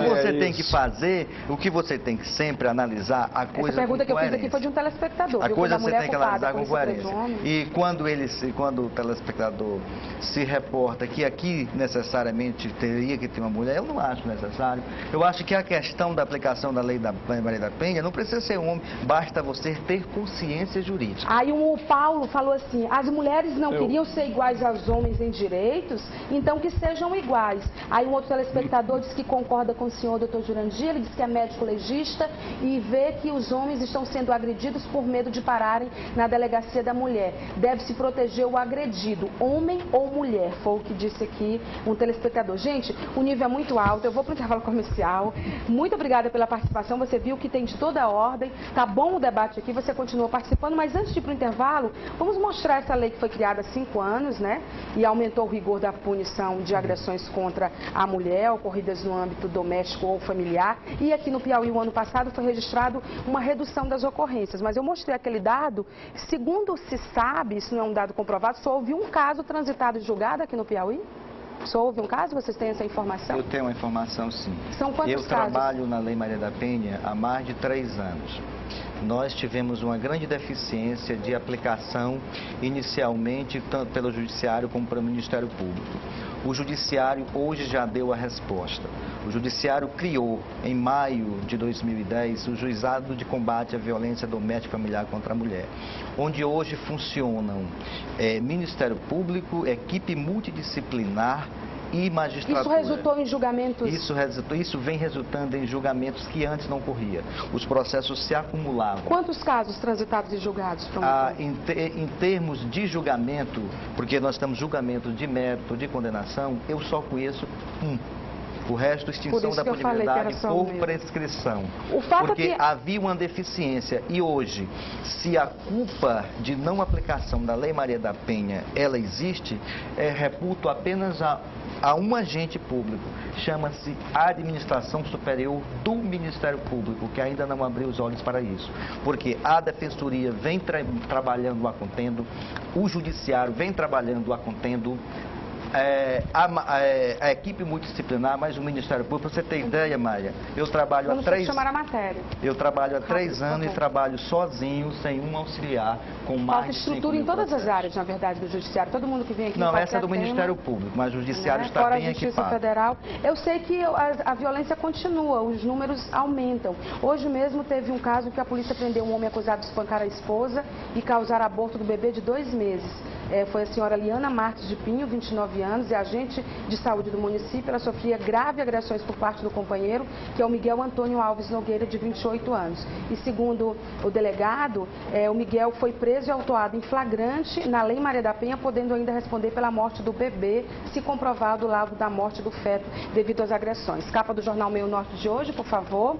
você tem que fazer, o que você tem que sempre analisar a coisa. Essa pergunta que eu fiz aqui foi de um telespectador. A coisa você tem que analisar com coerência. E quando o telespectador se reporta que aqui necessariamente teria que ter uma mulher, eu não acho necessário. Eu acho que a questão da aplicação da Lei Maria da Penha não precisa ser homem, basta você ter consciência jurídica. Aí o Paulo falou assim, as mulheres não queriam ser iguais aos homens em direitos, então que sejam iguais. Aí um outro telespectador telespectador diz que concorda com o senhor, doutor Jurandir. Ele diz que é médico legista e vê que os homens estão sendo agredidos por medo de pararem na delegacia da mulher. Deve-se proteger o agredido, homem ou mulher, foi o que disse aqui um telespectador. Gente, o nível é muito alto, eu vou para o intervalo comercial. Muito obrigada pela participação, você viu que tem de toda a ordem. Tá bom o debate aqui, você continua participando, mas antes de ir para o intervalo, vamos mostrar essa lei que foi criada há 5 anos, né? E aumentou o rigor da punição de agressões contra a mulher, ocorridas no âmbito doméstico ou familiar. E aqui no Piauí, o ano passado, foi registrado uma redução das ocorrências. Mas eu mostrei aquele dado, segundo se sabe, isso não é um dado comprovado, só houve um caso transitado e julgado aqui no Piauí? Só houve um caso? Vocês têm essa informação? Eu tenho uma informação, sim. São quantos casos? Eu trabalho na Lei Maria da Penha há mais de 3 anos. Nós tivemos uma grande deficiência de aplicação, inicialmente, tanto pelo Judiciário como pelo Ministério Público. O Judiciário hoje já deu a resposta. O Judiciário criou, em maio de 2010, o Juizado de Combate à Violência Doméstica e Familiar contra a Mulher, onde hoje funcionam Ministério Público, equipe multidisciplinar e magistratura. Isso resultou em julgamentos? Isso vem resultando em julgamentos que antes não ocorria. Os processos se acumulavam. Quantos casos transitados e julgados? Em termos de julgamento, porque nós temos julgamentos de mérito, de condenação, eu só conheço um. O resto, extinção da punibilidade por prescrição. Porque havia uma deficiência. E hoje, se a culpa de não aplicação da Lei Maria da Penha, ela existe, reputo apenas a um agente público. Chama-se Administração Superior do Ministério Público, que ainda não abriu os olhos para isso. Porque a Defensoria vem trabalhando a contendo, o Judiciário vem trabalhando a contendo, a equipe multidisciplinar, mas o Ministério Público, para você ter ideia, Maia, eu trabalho há 3 chamar a matéria. Eu trabalho há 3 anos e trabalho sozinho, sem um auxiliar, com mais de 5 mil estrutura em todas as áreas, na verdade, do Judiciário. Todo mundo que vem aqui... Não, essa é do Ministério Público, mas o Judiciário está fora bem a Justiça equipado. Federal. Eu sei que a violência continua, os números aumentam. Hoje mesmo teve um caso que a polícia prendeu um homem acusado de espancar a esposa e causar aborto do bebê de 2 meses. Foi a senhora Liana Marques de Pinho, 29 anos, é agente de saúde do município. Ela sofria grave agressões por parte do companheiro, que é o Miguel Antônio Alves Nogueira, de 28 anos. E segundo o delegado, o Miguel foi preso e autuado em flagrante na Lei Maria da Penha, podendo ainda responder pela morte do bebê, se comprovado o laudo da morte do feto devido às agressões. Capa do Jornal Meio Norte de hoje, por favor.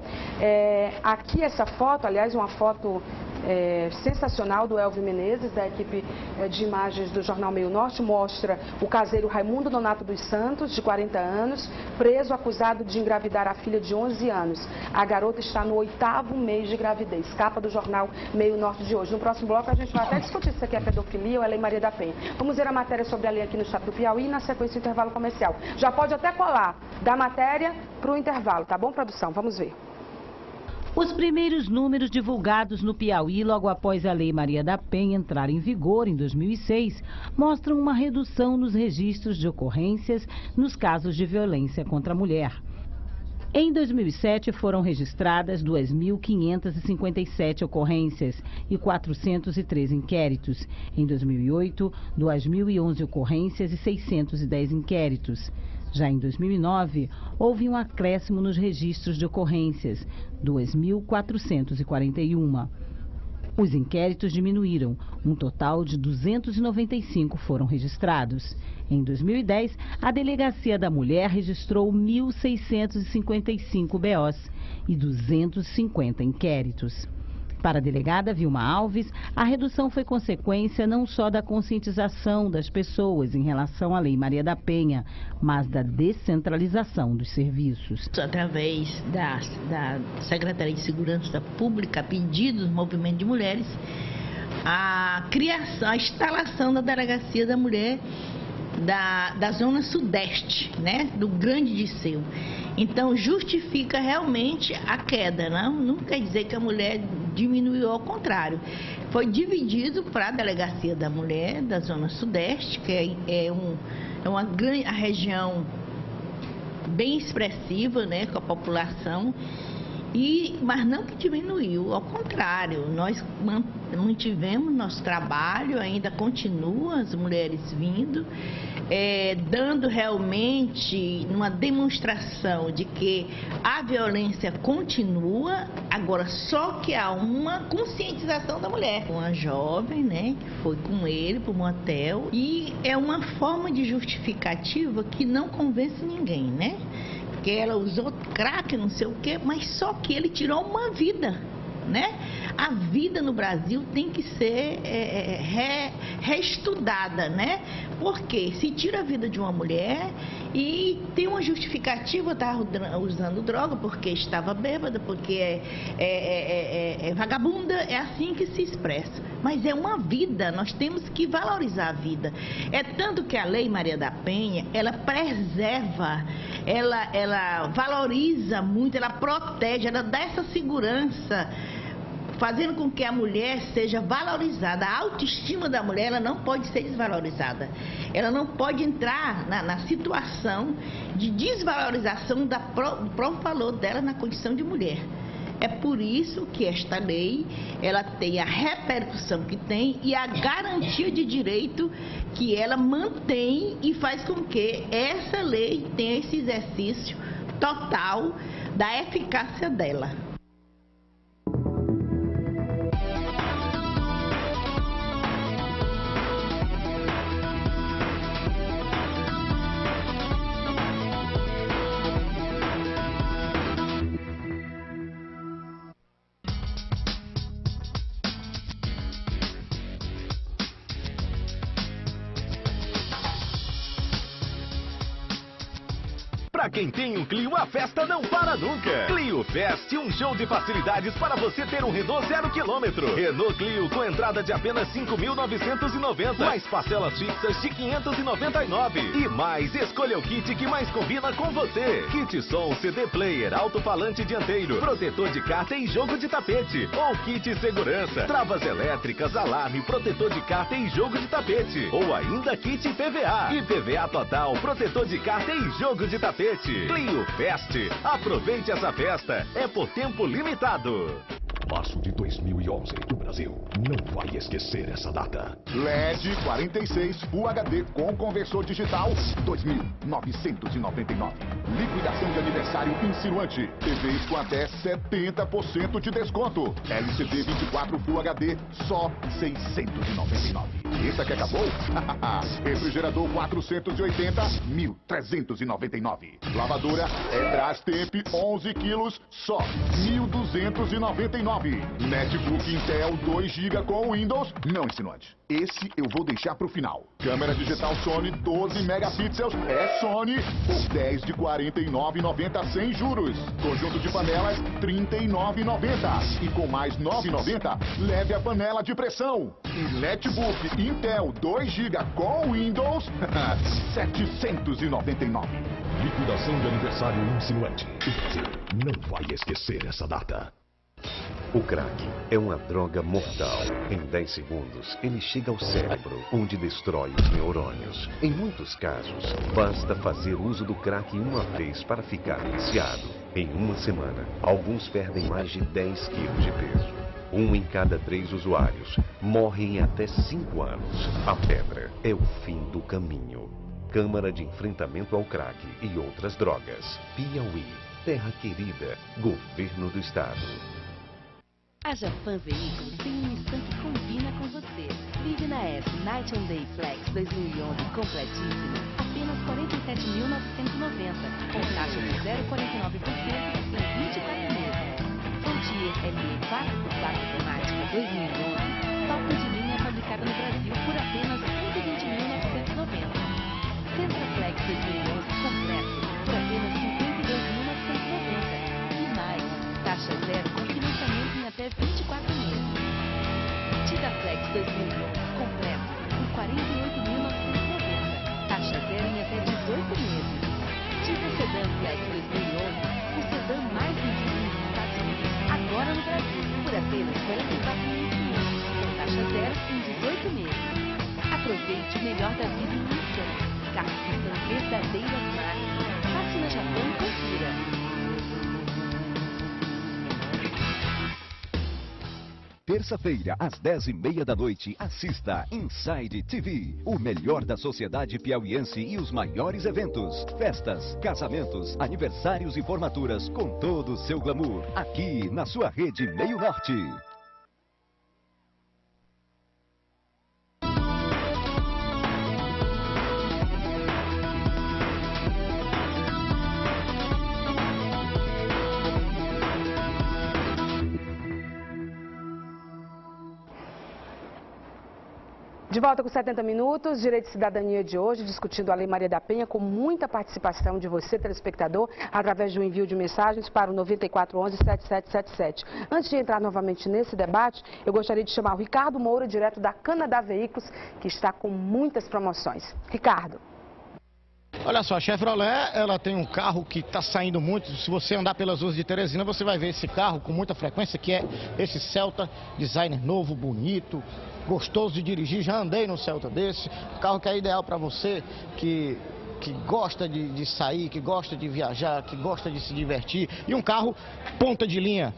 Aqui essa foto, aliás, uma foto sensacional do Elvio Menezes, da equipe de imagens do Jornal Meio Norte, mostra o caseiro Raimundo Nonato dos Santos, de 40 anos, preso acusado de engravidar a filha de 11 anos. A garota está no 8º mês de gravidez. Capa do Jornal Meio Norte de hoje. No próximo bloco a gente vai até discutir se aqui é pedofilia ou é Lei Maria da Penha. Vamos ver a matéria sobre a lei aqui no estado do Piauí e na sequência do intervalo comercial. Já pode até colar da matéria para o intervalo, tá bom, produção? Vamos ver. Os primeiros números divulgados no Piauí logo após a Lei Maria da Penha entrar em vigor em 2006 mostram uma redução nos registros de ocorrências nos casos de violência contra a mulher. Em 2007 foram registradas 2.557 ocorrências e 403 inquéritos. Em 2008, 2.011 ocorrências e 610 inquéritos. Já em 2009, houve um acréscimo nos registros de ocorrências, 2.441. Os inquéritos diminuíram, um total de 295 foram registrados. Em 2010, a Delegacia da Mulher registrou 1.655 BOs e 250 inquéritos. Para a delegada Vilma Alves, a redução foi consequência não só da conscientização das pessoas em relação à Lei Maria da Penha, mas da descentralização dos serviços. Através da Secretaria de Segurança Pública, a pedido do Movimento de Mulheres, a criação, a instalação da Delegacia da Mulher da Zona Sudeste, né, do Grande Disseu. Então, justifica realmente a queda, não quer dizer que a mulher diminuiu, ao contrário. Foi dividido para a Delegacia da Mulher da Zona Sudeste, que uma grande, a região bem expressiva, né, com a população, Mas não que diminuiu, ao contrário, nós mantivemos nosso trabalho, ainda continuam as mulheres vindo, dando realmente uma demonstração de que a violência continua, agora só que há uma conscientização da mulher. Uma jovem, né, que foi com ele para o motel, e é uma forma de justificativa que não convence ninguém, né? Que ela usou crack, não sei o quê, mas só que ele tirou uma vida, né? A vida no Brasil tem que ser reestudada, né? Porque se tira a vida de uma mulher e tem uma justificativa, estava usando droga porque estava bêbada, porque é vagabunda, é assim que se expressa. Mas é uma vida, nós temos que valorizar a vida. É tanto que a Lei Maria da Penha, ela preserva, ela valoriza muito, ela protege, ela dá essa segurança, fazendo com que a mulher seja valorizada. A autoestima da mulher, ela não pode ser desvalorizada. Ela não pode entrar na situação de desvalorização do próprio valor dela na condição de mulher. É por isso que esta lei, ela tem a repercussão que tem e a garantia de direito que ela mantém e faz com que essa lei tenha esse exercício total da eficácia dela. Pra quem tem um Clio, a festa não para nunca. Clio Fest, um show de facilidades para você ter um Renault 0 km. Renault Clio com entrada de apenas 5.990, mais parcelas fixas de 599. E mais, escolha o kit que mais combina com você. Kit som, CD player, alto-falante dianteiro, protetor de carta e jogo de tapete. Ou kit segurança, travas elétricas, alarme, protetor de carta e jogo de tapete. Ou ainda kit IPVA. IPVA total, protetor de carta e jogo de tapete. Clio Fest. Aproveite essa festa. É por tempo limitado. Março de 2011. O Brasil não vai esquecer essa data. LED 46 Full HD com conversor digital 2.999. Liquidação de aniversário insinuante. TVs com até 70% de desconto. LCD 24 Full HD só 699. Essa que acabou? Refrigerador 480, 1.399. Lavadora Brastemp 11 quilos, só 1.299. Netbook Intel 2 GB com Windows, não insinuante. Esse eu vou deixar pro final. Câmera digital Sony 12 megapixels, é Sony, por 10 de 49,90 sem juros. Conjunto de panelas, 39,90. E com mais 9,90, leve a panela de pressão. E netbook Intel 2 GB com Windows, 799. Liquidação de aniversário insinuante. O Brasil não vai esquecer essa data. O crack é uma droga mortal. Em 10 segundos, ele chega ao cérebro, onde destrói os neurônios. Em muitos casos, basta fazer uso do crack uma vez para ficar viciado. Em uma semana, alguns perdem mais de 10 quilos de peso. 1 em cada 3 usuários morre em até 5 anos. A pedra é o fim do caminho. Câmara de Enfrentamento ao Crack e Outras Drogas. Piauí. Terra querida. Governo do Estado. A Japan Veículos tem uma missão que combina com você. Vive na S Night and Day Flex 2011 completíssima, apenas R$ 47.990, com taxa de 0,49% em 24 meses. Frontier LE 4x4 automática 2011, topo de linha fabricada no Brasil por apenas R$ 120.990. Sentra Flex 2011 completo por apenas R$ 52.990. E mais, taxa zero com financiamento em até 24 meses. Tida Flex 2011 completo por R$ 48.990. Taxa zero em até 18 meses. Tida Sedan Flex 2011, o sedã mais vendido nos Estados Unidos, agora no Brasil, por apenas R$ 44.500, com taxa zero em 18 meses. Aproveite o melhor da vida em um instante. Carros que são verdadeiras marcas. Passe na Japão e confira. terça-feira, às 10h30 da noite, assista Inside TV. O melhor da sociedade piauiense e os maiores eventos. Festas, casamentos, aniversários e formaturas com todo o seu glamour. Aqui na sua rede Meio Norte. De volta com 70 minutos, Direito e Cidadania de hoje, discutindo a Lei Maria da Penha, com muita participação de você, telespectador, através do envio de mensagens para o 9411-7777. Antes de entrar novamente nesse debate, eu gostaria de chamar o Ricardo Moura, direto da Canadá Veículos, que está com muitas promoções. Ricardo. Olha só, a Chevrolet, ela tem um carro que está saindo muito. Se você andar pelas ruas de Teresina, você vai ver esse carro com muita frequência, que é esse Celta, designer novo, bonito, gostoso de dirigir. Já andei no Celta desse, um carro que é ideal para você que gosta de sair, que gosta de viajar, que gosta de se divertir. E um carro ponta de linha.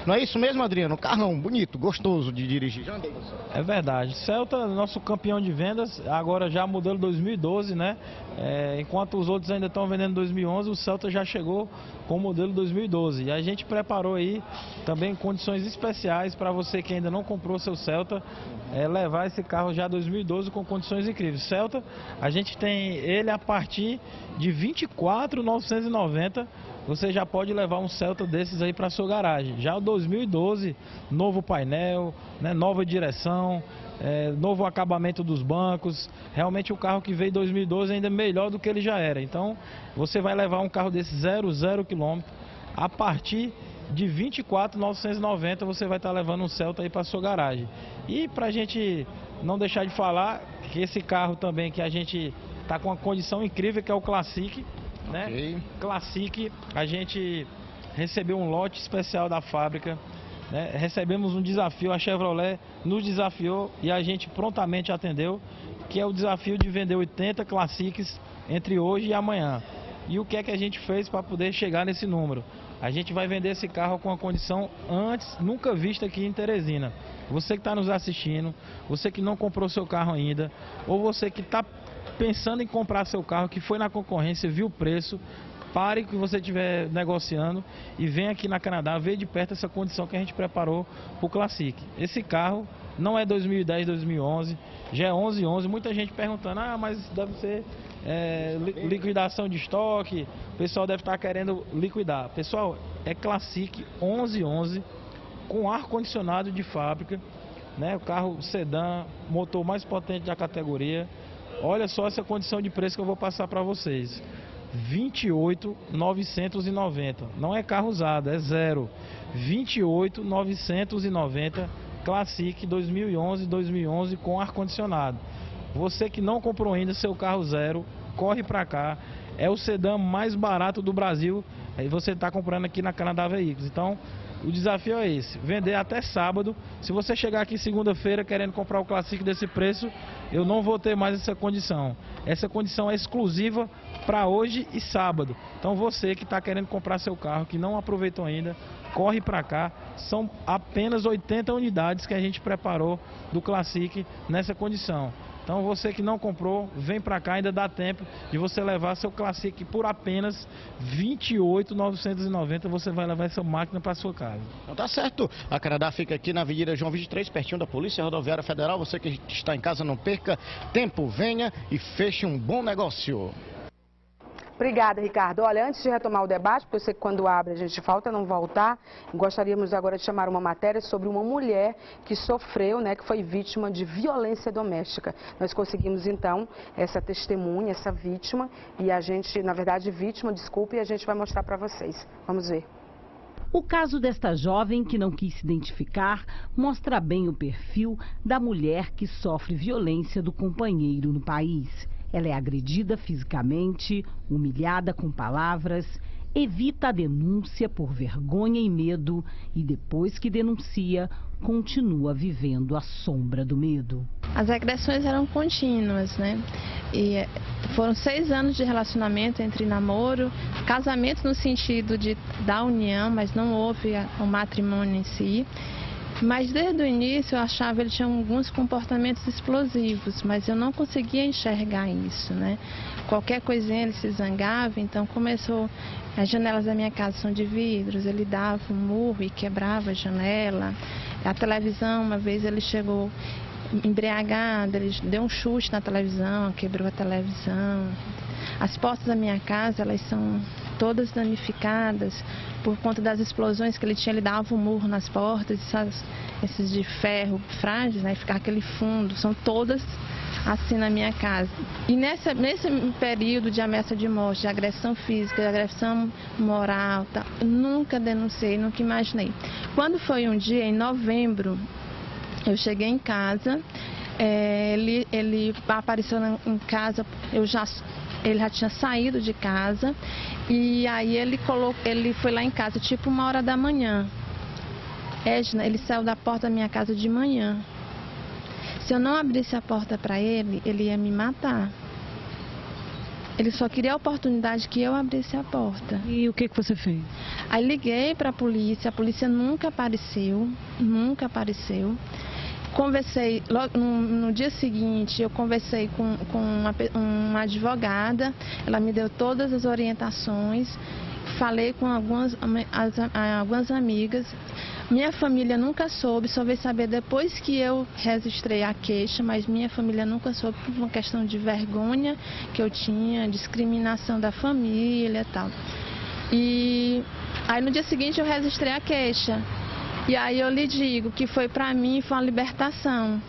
Não é isso mesmo, Adriano? Um carrão bonito, gostoso de dirigir. Já andei no Celta. É verdade. Celta, nosso campeão de vendas, agora já modelo 2012, né? Enquanto os outros ainda estão vendendo 2011, o Celta já chegou com o modelo 2012. E a gente preparou aí também condições especiais para você que ainda não comprou seu Celta, levar esse carro já 2012 com condições incríveis. Celta, a gente tem ele a partir de R$ 24.990. Você já pode levar um Celta desses aí para sua garagem. Já o 2012, novo painel, né, nova direção, novo acabamento dos bancos. Realmente o carro que veio em 2012 ainda é melhor do que ele já era. Então você vai levar um carro desse 0 quilômetro a partir de R$ 24.990. Você vai estar levando um Celta aí para sua garagem. E para a gente não deixar de falar que esse carro também que a gente está com uma condição incrível, que é o Classic. Né? Okay. Classic, a gente recebeu um lote especial da fábrica, né? Recebemos um desafio, a Chevrolet nos desafiou e a gente prontamente atendeu, que é o desafio de vender 80 Classics entre hoje e amanhã. E o que é que a gente fez para poder chegar nesse número? A gente vai vender esse carro com uma condição antes, nunca vista aqui em Teresina. Você que está nos assistindo, você que não comprou seu carro ainda, ou você que está pensando em comprar seu carro, que foi na concorrência, viu o preço, pare que você estiver negociando e vem aqui na Canadá ver de perto essa condição que a gente preparou para o Classic. Esse carro não é 2010, 2011, já é 11, muita gente perguntando, mas deve ser liquidação de estoque, o pessoal deve estar querendo liquidar. Pessoal, é Classic 11, com ar-condicionado de fábrica, né? O carro sedã, motor mais potente da categoria. Olha só essa condição de preço que eu vou passar para vocês. R$ 28.990. Não é carro usado, é zero. R$ 28.990 Classic 2011 com ar-condicionado. Você que não comprou ainda seu carro zero, corre para cá. É o sedã mais barato do Brasil. Aí você está comprando aqui na Canadá Veículos. Então, o desafio é esse, vender até sábado. Se você chegar aqui segunda-feira querendo comprar o Classic desse preço, eu não vou ter mais essa condição. Essa condição é exclusiva para hoje e sábado. Então você que está querendo comprar seu carro, que não aproveitou ainda, corre para cá. São apenas 80 unidades que a gente preparou do Classic nessa condição. Então você que não comprou, vem para cá, ainda dá tempo de você levar seu Classic por apenas R$ 28.990. Você vai levar essa máquina para sua casa. Então tá certo. A Canadá fica aqui na Avenida João 23, pertinho da Polícia Rodoviária Federal. Você que está em casa, não perca tempo, venha e feche um bom negócio. Obrigada, Ricardo. Olha, antes de retomar o debate, porque eu sei que quando abre a gente falta não voltar, gostaríamos agora de chamar uma matéria sobre uma mulher que sofreu, né, que foi vítima de violência doméstica. Nós conseguimos, então, essa testemunha, essa vítima, e a gente, na verdade, vítima, desculpe, e a gente vai mostrar para vocês. Vamos ver. O caso desta jovem que não quis se identificar mostra bem o perfil da mulher que sofre violência do companheiro no país. Ela é agredida fisicamente, humilhada com palavras, evita a denúncia por vergonha e medo e depois que denuncia, continua vivendo à sombra do medo. As agressões eram contínuas, né? E foram 6 anos de relacionamento entre namoro, casamento no sentido da união, mas não houve o matrimônio em si. Mas desde o início eu achava que ele tinha alguns comportamentos explosivos, mas eu não conseguia enxergar isso, né? Qualquer coisinha ele se zangava, então começou... As janelas da minha casa são de vidros, ele dava um murro e quebrava a janela. A televisão, uma vez ele chegou embriagado, ele deu um chute na televisão, quebrou a televisão. As portas da minha casa, elas são todas danificadas por conta das explosões que ele tinha. Ele dava um murro nas portas, esses de ferro frágeis, né? Ficava aquele fundo, são todas assim na minha casa. E nesse período de ameaça de morte, de agressão física, de agressão moral, tá, nunca denunciei, nunca imaginei. Quando foi um dia, em novembro, eu cheguei em casa, ele apareceu em casa, ele já tinha saído de casa, e aí ele foi lá em casa, tipo 1h da manhã. Edna, ele saiu da porta da minha casa de manhã. Se eu não abrisse a porta para ele, ele ia me matar. Ele só queria a oportunidade que eu abrisse a porta. E o que você fez? Aí liguei para a polícia nunca apareceu, nunca apareceu. Conversei, logo, no dia seguinte, eu conversei com uma advogada, ela me deu todas as orientações, falei com algumas amigas. Minha família nunca soube, só veio saber depois que eu registrei a queixa, mas minha família nunca soube por uma questão de vergonha que eu tinha, discriminação da família e tal. E aí no dia seguinte eu registrei a queixa. E aí eu lhe digo que para mim foi uma libertação.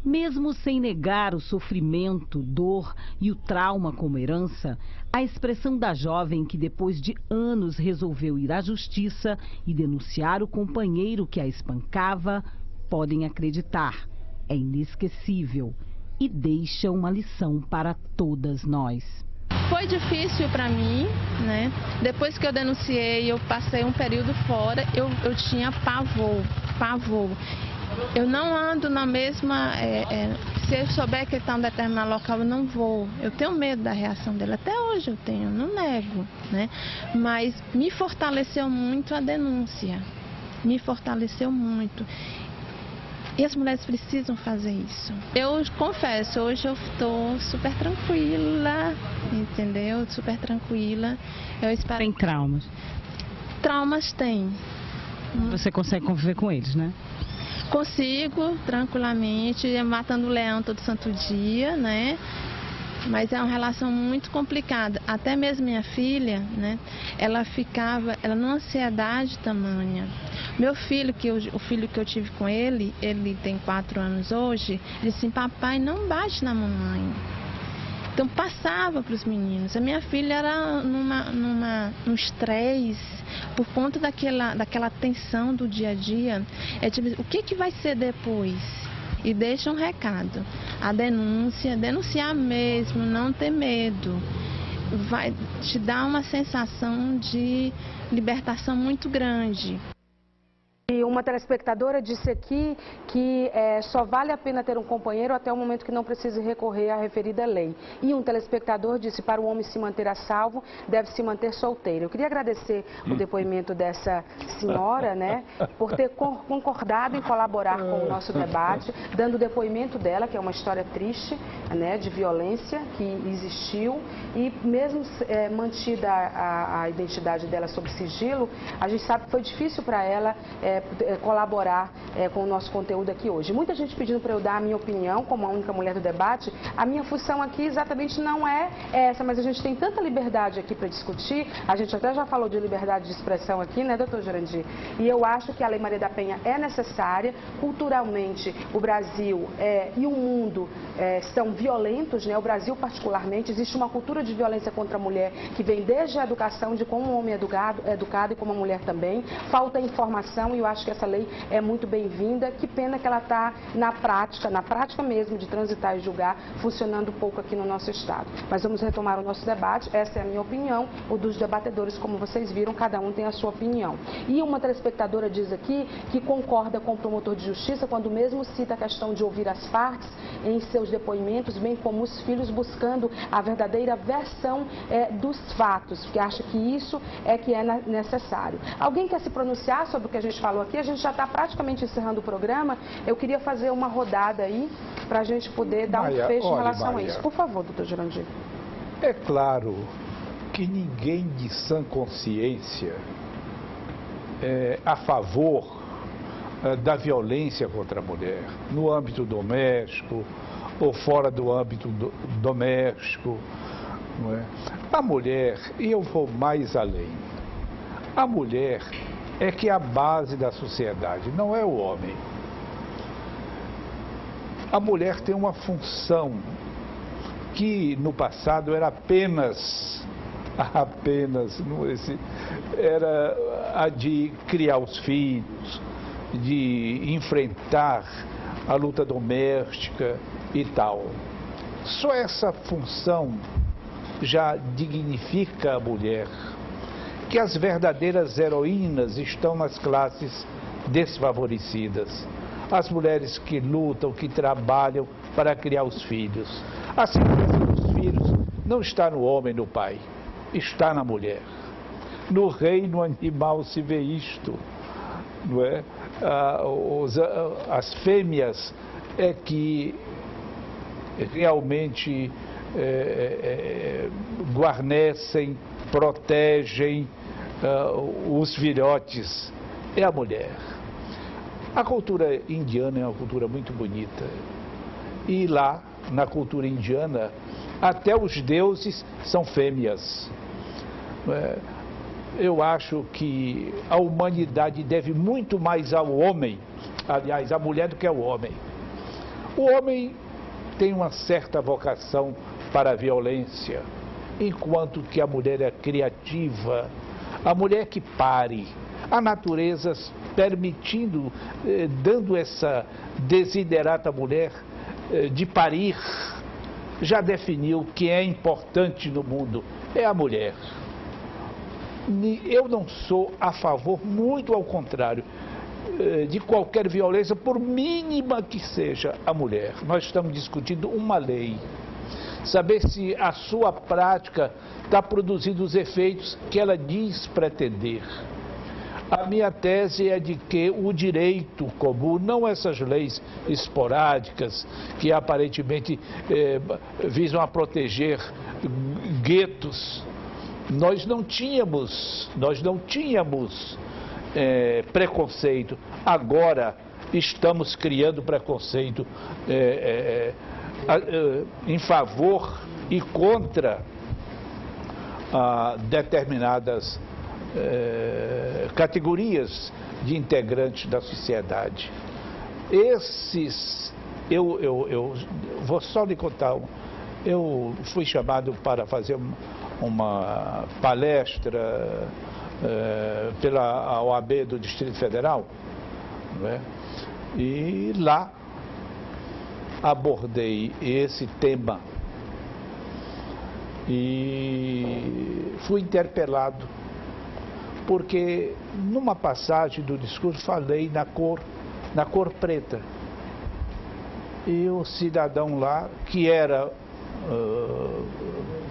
Mesmo sem negar o sofrimento, dor e o trauma como herança, a expressão da jovem que depois de anos resolveu ir à justiça e denunciar o companheiro que a espancava, podem acreditar, é inesquecível e deixa uma lição para todas nós. Foi difícil para mim, né? Depois que eu denunciei, eu passei um período fora, eu tinha pavor. Eu não ando na mesma... se eu souber que ele está em um determinado local, eu não vou. Eu tenho medo da reação dele. Até hoje eu tenho, não nego, né? Mas me fortaleceu muito a denúncia. Me fortaleceu muito. E as mulheres precisam fazer isso. Eu confesso, hoje eu estou super tranquila, entendeu? Super tranquila. Eu espero... Tem traumas? Traumas tem. Você consegue conviver com eles, né? Consigo, tranquilamente, matando leão todo santo dia, né? Mas é uma relação muito complicada. Até mesmo minha filha, né? Ela numa ansiedade tamanha. Meu filho, o filho que eu tive com ele tem 4 anos hoje, ele disse assim, papai, não bate na mamãe. Então passava para os meninos. A minha filha era num estresse, por conta daquela tensão do dia a dia. É tipo, o que vai ser depois? E deixa um recado. A denúncia, denunciar mesmo, não ter medo. Vai te dar uma sensação de libertação muito grande. E uma telespectadora disse aqui que só vale a pena ter um companheiro até o momento que não precise recorrer à referida lei. E um telespectador disse para o homem se manter a salvo, deve se manter solteiro. Eu queria agradecer o depoimento dessa senhora, né, por ter concordado em colaborar com o nosso debate, dando o depoimento dela, que é uma história triste, né, de violência que existiu. E mesmo mantida a identidade dela sob sigilo, a gente sabe que foi difícil para ela colaborar com o nosso conteúdo aqui hoje. Muita gente pedindo para eu dar a minha opinião como a única mulher do debate. A minha função aqui exatamente não é essa, mas a gente tem tanta liberdade aqui para discutir. A gente até já falou de liberdade de expressão aqui, né, doutor Jurandir? E eu acho que a Lei Maria da Penha é necessária. Culturalmente, o Brasil e o mundo são violentos, né? O Brasil particularmente, existe uma cultura de violência contra a mulher que vem desde a educação, de como o homem é educado e como a mulher também. Falta informação, e eu acho que essa lei é muito bem-vinda. Que pena que ela está na prática mesmo de transitar e julgar, funcionando pouco aqui no nosso estado. Mas vamos retomar o nosso debate. Essa é a minha opinião, o dos debatedores, como vocês viram, cada um tem a sua opinião. E uma telespectadora diz aqui que concorda com o promotor de justiça quando mesmo cita a questão de ouvir as partes em seus depoimentos, bem como os filhos, buscando a verdadeira versão dos fatos, porque acha que isso é que é necessário. Alguém quer se pronunciar sobre o que a gente falou aqui, a gente já está praticamente encerrando o programa. Eu queria fazer uma rodada aí para a gente poder dar um fecho em relação a isso. Por favor, doutor Jurandir. É claro que ninguém de sã consciência é a favor da violência contra a mulher, no âmbito doméstico ou fora do âmbito doméstico. Não é? A mulher, e eu vou mais além, a mulher é que é a base da sociedade, não é o homem. A mulher tem uma função que no passado era apenas era a de criar os filhos, de enfrentar a luta doméstica e tal. Só essa função já dignifica a mulher, que as verdadeiras heroínas estão nas classes desfavorecidas. As mulheres que lutam, que trabalham para criar os filhos. A segurança dos filhos não está no homem, no pai, está na mulher. No reino animal se vê isto, não é? As fêmeas é que realmente guarnecem, protegem os filhotes, é a mulher. A cultura indiana é uma cultura muito bonita. E lá, na cultura indiana, até os deuses são fêmeas. Eu acho que a humanidade deve muito mais ao homem, aliás, à mulher do que ao homem. O homem tem uma certa vocação para a violência, enquanto que a mulher é criativa, a mulher que pare, a natureza permitindo, dando essa desiderata mulher de parir, já definiu que é importante no mundo, é a mulher. Eu não sou a favor, muito ao contrário, de qualquer violência, por mínima que seja a mulher. Nós estamos discutindo uma lei. Saber se a sua prática está produzindo os efeitos que ela diz pretender. A minha tese é de que o direito comum, não essas leis esporádicas que aparentemente visam a proteger guetos. Nós não tínhamos preconceito. Agora estamos criando preconceito em favor e contra determinadas categorias de integrantes da sociedade. Eu vou só lhe contar. Eu fui chamado para fazer uma palestra pela OAB do Distrito Federal, né? E lá abordei esse tema e fui interpelado, porque numa passagem do discurso falei na cor preta. E o cidadão lá, que era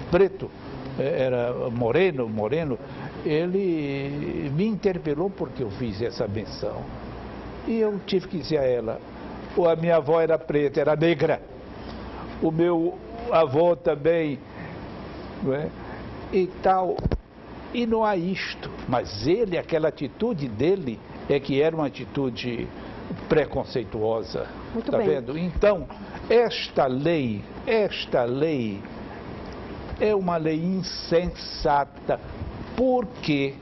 preto, era moreno, ele me interpelou porque eu fiz essa menção. E eu tive que dizer a ela, a minha avó era preta, era negra, o meu avô também, não é? E tal. E não há isto, mas ele, aquela atitude dele, é que era uma atitude preconceituosa. Muito bem. Vendo? Então, esta lei é uma lei insensata, porque,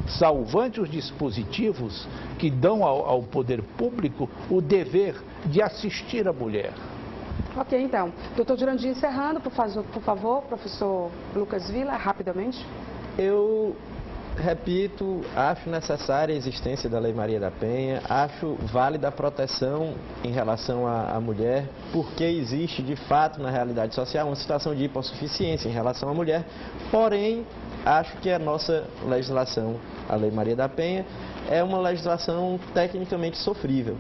salvante os dispositivos que dão ao poder público o dever de assistir a mulher. Ok, então. Doutor Jurandir, encerrando, por favor, professor Lucas Villa, rapidamente. Eu repito, acho necessária a existência da Lei Maria da Penha, acho válida a proteção em relação à mulher, porque existe de fato na realidade social uma situação de hipossuficiência em relação à mulher, porém acho que a nossa legislação, a Lei Maria da Penha, é uma legislação tecnicamente sofrível.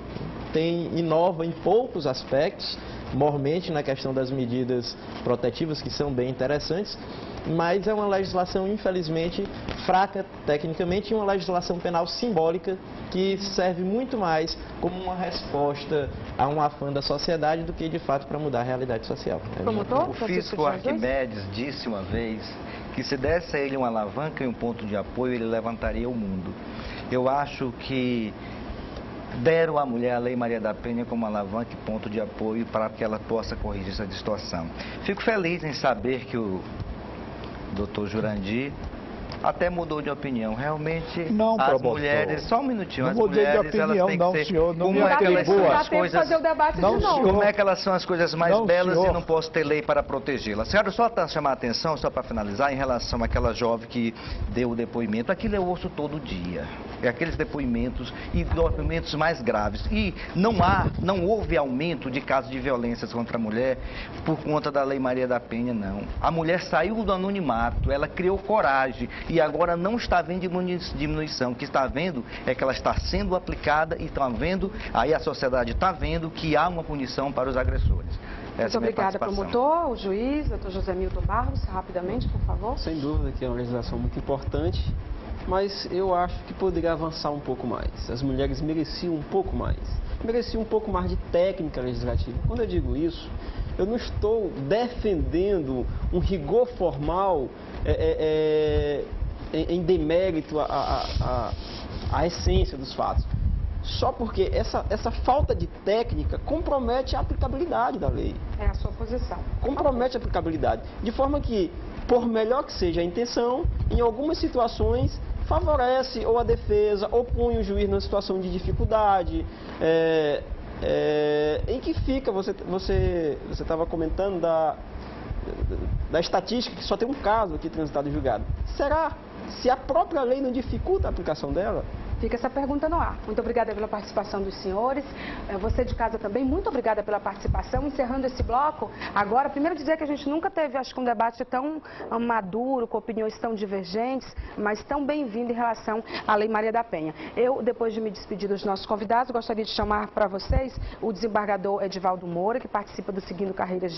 Inova em poucos aspectos mormente na questão das medidas protetivas, que são bem interessantes, mas é uma legislação, infelizmente, fraca tecnicamente e uma legislação penal simbólica que serve muito mais como uma resposta a um afã da sociedade do que, de fato, para mudar a realidade social. O físico Arquimedes disse uma vez que se desse a ele uma alavanca e um ponto de apoio, ele levantaria o mundo. Eu acho que deram à mulher a Lei Maria da Penha como alavanca e ponto de apoio para que ela possa corrigir essa distorção. Fico feliz em saber que o Dr. Jurandir até mudou de opinião. Realmente, não, as mulheres... Só um minutinho. Não mudei de opinião, não, senhor. Não me atribua as coisas... fazer o debate não, de novo. Como é que elas são as coisas mais não, belas senhor. e não posso ter lei para protegê-las? Quero só chamar a atenção, só para finalizar, em relação àquela jovem que deu o depoimento. Aquilo eu ouço todo dia. É aqueles depoimentos e depoimentos mais graves. E não houve aumento de casos de violências contra a mulher por conta da Lei Maria da Penha, não. A mulher saiu do anonimato, ela criou coragem e agora não está vendo diminuição. O que está vendo é que ela está sendo aplicada e está vendo, aí a sociedade está vendo que há uma punição para os agressores. Muito obrigada, promotor, o juiz, Dr. José Milton Barros, rapidamente, por favor. Sem dúvida que é uma legislação muito importante, mas eu acho que poderia avançar um pouco mais. As mulheres mereciam um pouco mais. Mereciam um pouco mais de técnica legislativa. Quando eu digo isso, eu não estou defendendo um rigor formal em demérito à essência dos fatos. Só porque essa falta de técnica compromete a aplicabilidade da lei. É a sua posição. Compromete a aplicabilidade. De forma que, por melhor que seja a intenção, em algumas situações favorece ou a defesa, ou põe o juiz numa situação de dificuldade, em que fica, você estava comentando da estatística que só tem um caso aqui transitado em julgado. Será? Se a própria lei não dificulta a aplicação dela? Fica essa pergunta no ar. Muito obrigada pela participação dos senhores. Você de casa também, muito obrigada pela participação. Encerrando esse bloco, agora, primeiro dizer que a gente nunca teve, acho que um debate tão maduro, com opiniões tão divergentes, mas tão bem-vindo em relação à Lei Maria da Penha. Eu, depois de me despedir dos nossos convidados, gostaria de chamar para vocês o desembargador Edivaldo Moura, que participa do Seguindo Carreiras de